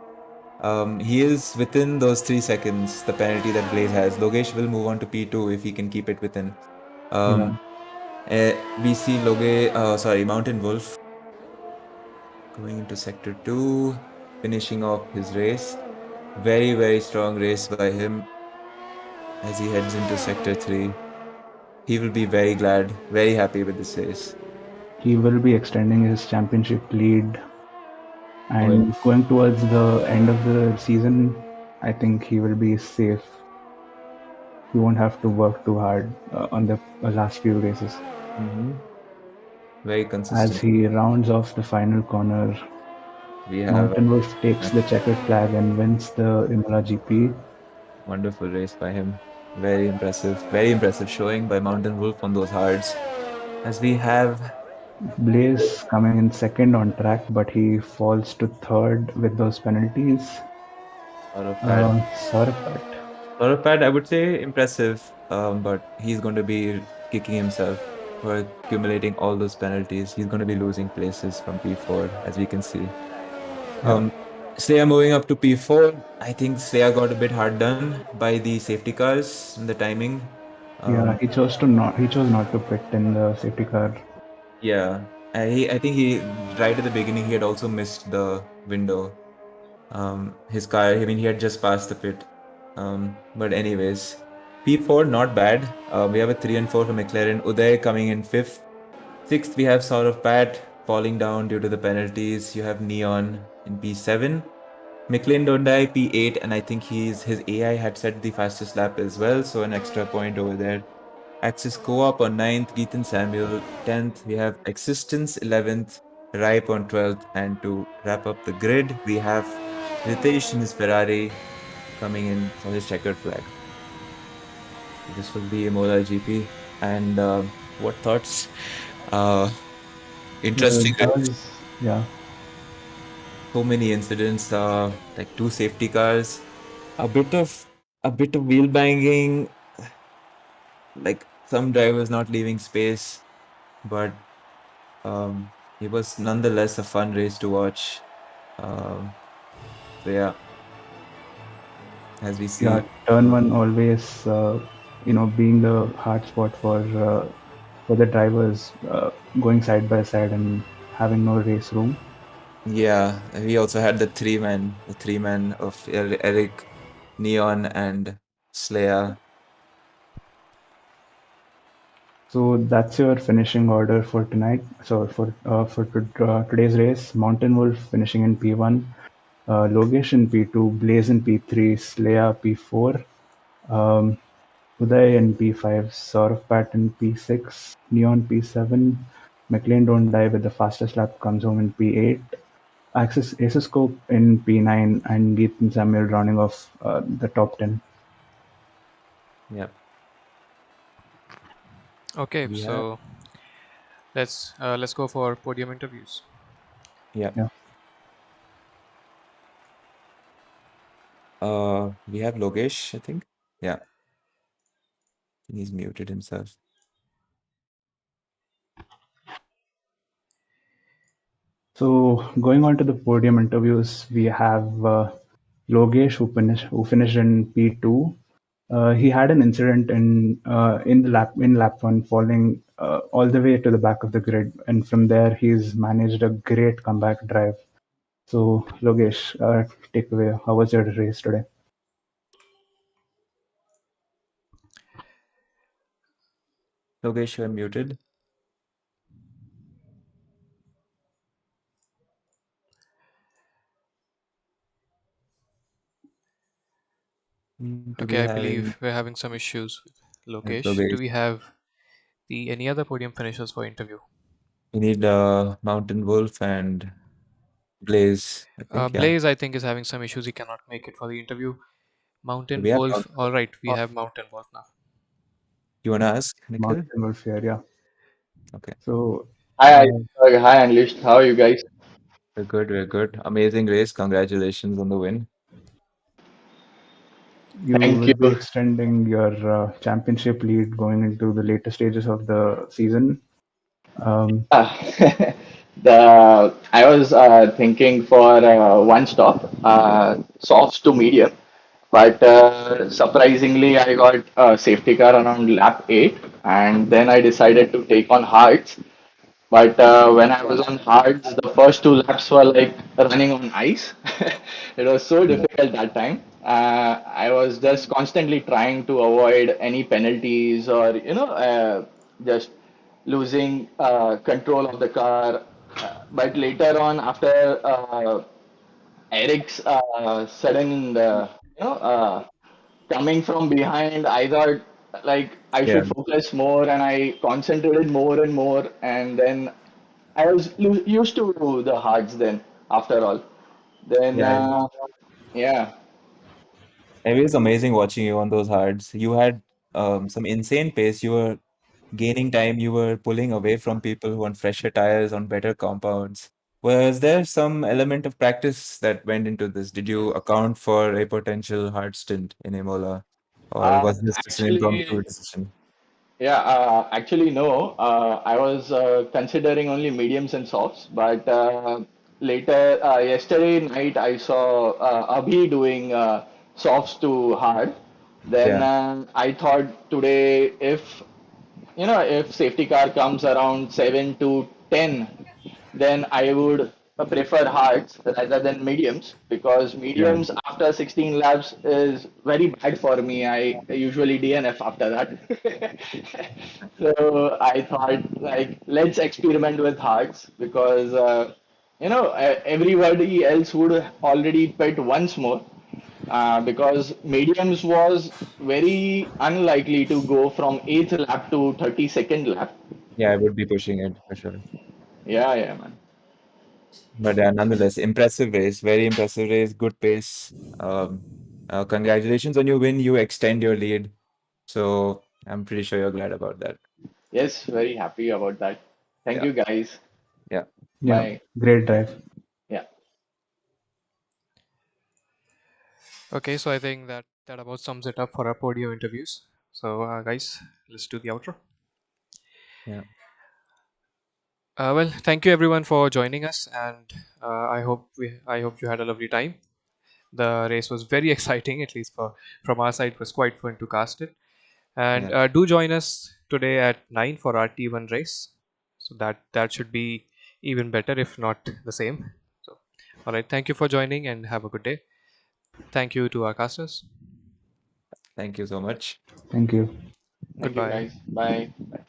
He is within those 3 seconds, the penalty that Blaze has. Logesh will move on to P2 if he can keep it within. Yeah, Um, we see Mountain Wolf going into sector 2, finishing off his race. Very, very strong race by him as he heads into sector 3. He will be very glad, very happy with this race. he will be extending his championship lead Oh, yeah. and going towards the end of the season. I think he will be safe. He won't have to work too hard on the last few races. Very As consistent. he rounds off the final corner, We have Mountain Wolf a takes the checkered flag and wins the Imola GP. wonderful race by him. Very impressive. Very impressive showing by Mountain Wolf on those hards. As we have Blaze coming in second on track, but he falls to third with those penalties. Saurabh Saurapat. Saurabh, I would say impressive, but he's going to be kicking himself for accumulating all those penalties. He's going to be losing places from P4, as we can see. Yeah, Um, Slayer moving up to P4. I think Slayer got a bit hard done by the safety cars and the timing. yeah. Um, He chose not to pit in the safety car. yeah, I think he right at the beginning he had also missed the window. His car, I mean, he had just passed the pit. But anyways, P4 not bad. We have a 3 and 4 for McLaren. Uday coming in fifth. Sixth, we have Saurav Pat falling down due to the penalties. You have Neon in P7. McLean Dondai P8, and I think his AI had set the fastest lap as well, so an extra point over there. Axis Co-op on ninth, Geethan Samuel 10th. We have Existence 11th, Ripe on 12th, and to wrap up the grid, we have Ritesh in his Ferrari coming in for his checkered flag. This will be Imola GP. And what thoughts? Uh, Interesting race. Yeah, So many incidents, like two safety cars, a bit of wheel banging, like some drivers not leaving space, but it was nonetheless a fun race to watch. Um, so yeah, as we yeah. see, Turn one always, being the hard spot for the drivers going side by side and having no race room. yeah, we also had the three man of Eric, Neon, and Slayer. So that's your finishing order for tonight. So for today's race, Mountain Wolf finishing in P1, Logesh in P2, Blaze in P3, Slaya P4, um, Uday in P5, Saurav Pat in P6, Neon P7, McLean Don't Die with the fastest lap comes home in P8, Axis Acescope in P9, and Geethan Samuel rounding off the top 10. Yeah, Okay, we have so let's go for podium interviews. yeah, Yeah. we have Logesh, I think. Yeah, he's muted himself. So going on to the podium interviews, we have Logesh who finished in P2. He had an incident in lap one, falling all the way to the back of the grid, and from there he's managed a great comeback drive. So Logesh, take away. How was your race today? Logesh, you're muted. to be Okay, I having believe we're having some issues with Lokesh. Do Logesh. we have any other podium finishers for interview? We need Mountain Wolf and Blaze, I think, yeah. Blaze, I think, is having some issues. He cannot make it for the interview. Do Mountain we have Wolf. Mountain All right, we Oh, have Mountain Wolf now. You want to ask, Nikhil? Mountain Wolf here, yeah. Okay. So, Hi, uh, hi, Unleashed. How are you guys? We're good, we're good. Amazing race. Congratulations on the win. you Thank will be you. extending your championship lead going into the later stages of the season. Ah, I was thinking for one stop, softs to medium, but surprisingly, I got a safety car around lap 8, and then I decided to take on hards. But when I was on hards, the first two laps were like running on ice. It was so Yeah. difficult that time. I was just constantly trying to avoid any penalties or, just losing control of the car. But later on, after Eric's sudden, coming from behind, I thought like I Yeah, should focus more, and I concentrated more and more, and then I was used to the hards then. After all, then yeah. yeah. It was amazing watching you on those hards. You had some insane pace. You were gaining time. You were pulling away from people who want fresher tires on better compounds. Was there some element of practice that went into this? Did you account for a potential hard stint in Imola, or was this just an Actually, impromptu decision? yeah, actually, no. I was considering only mediums and softs, but later, yesterday night, I saw Abhi doing softs to hard. Then Yeah, I thought today, if safety car comes around 7 to 10, then I would prefer hards rather than mediums, because yeah, mediums after 16 laps is very bad for me. I usually DNF after that. So I thought, like, let's experiment with hards, because everybody else would already pit once more, because mediums was very unlikely to go from 8th lap to 32nd lap. yeah. I would be pushing it for sure. Yeah, yeah, man. But nonetheless, impressive race, very impressive race, good pace. Congratulations on your win. You extend your lead. So I'm pretty sure you're glad about that. Yes, very happy about that. Thank Yeah, you, guys. yeah, yeah, Bye. great drive. Yeah. Okay, so I think that about sums it up for our podium interviews. So, guys, let's do the outro. yeah. Well, thank you everyone for joining us, and I hope you had a lovely time. The race was very exciting, at least from our side. It was quite fun to cast it. And Yeah. do join us today at 9 for our T1 race. So that should be even better, if not the same. So, all right, thank you for joining, and have a good day. Thank you to our casters. Thank you so much. Thank you. Thank you, Goodbye. guys. Bye. Bye.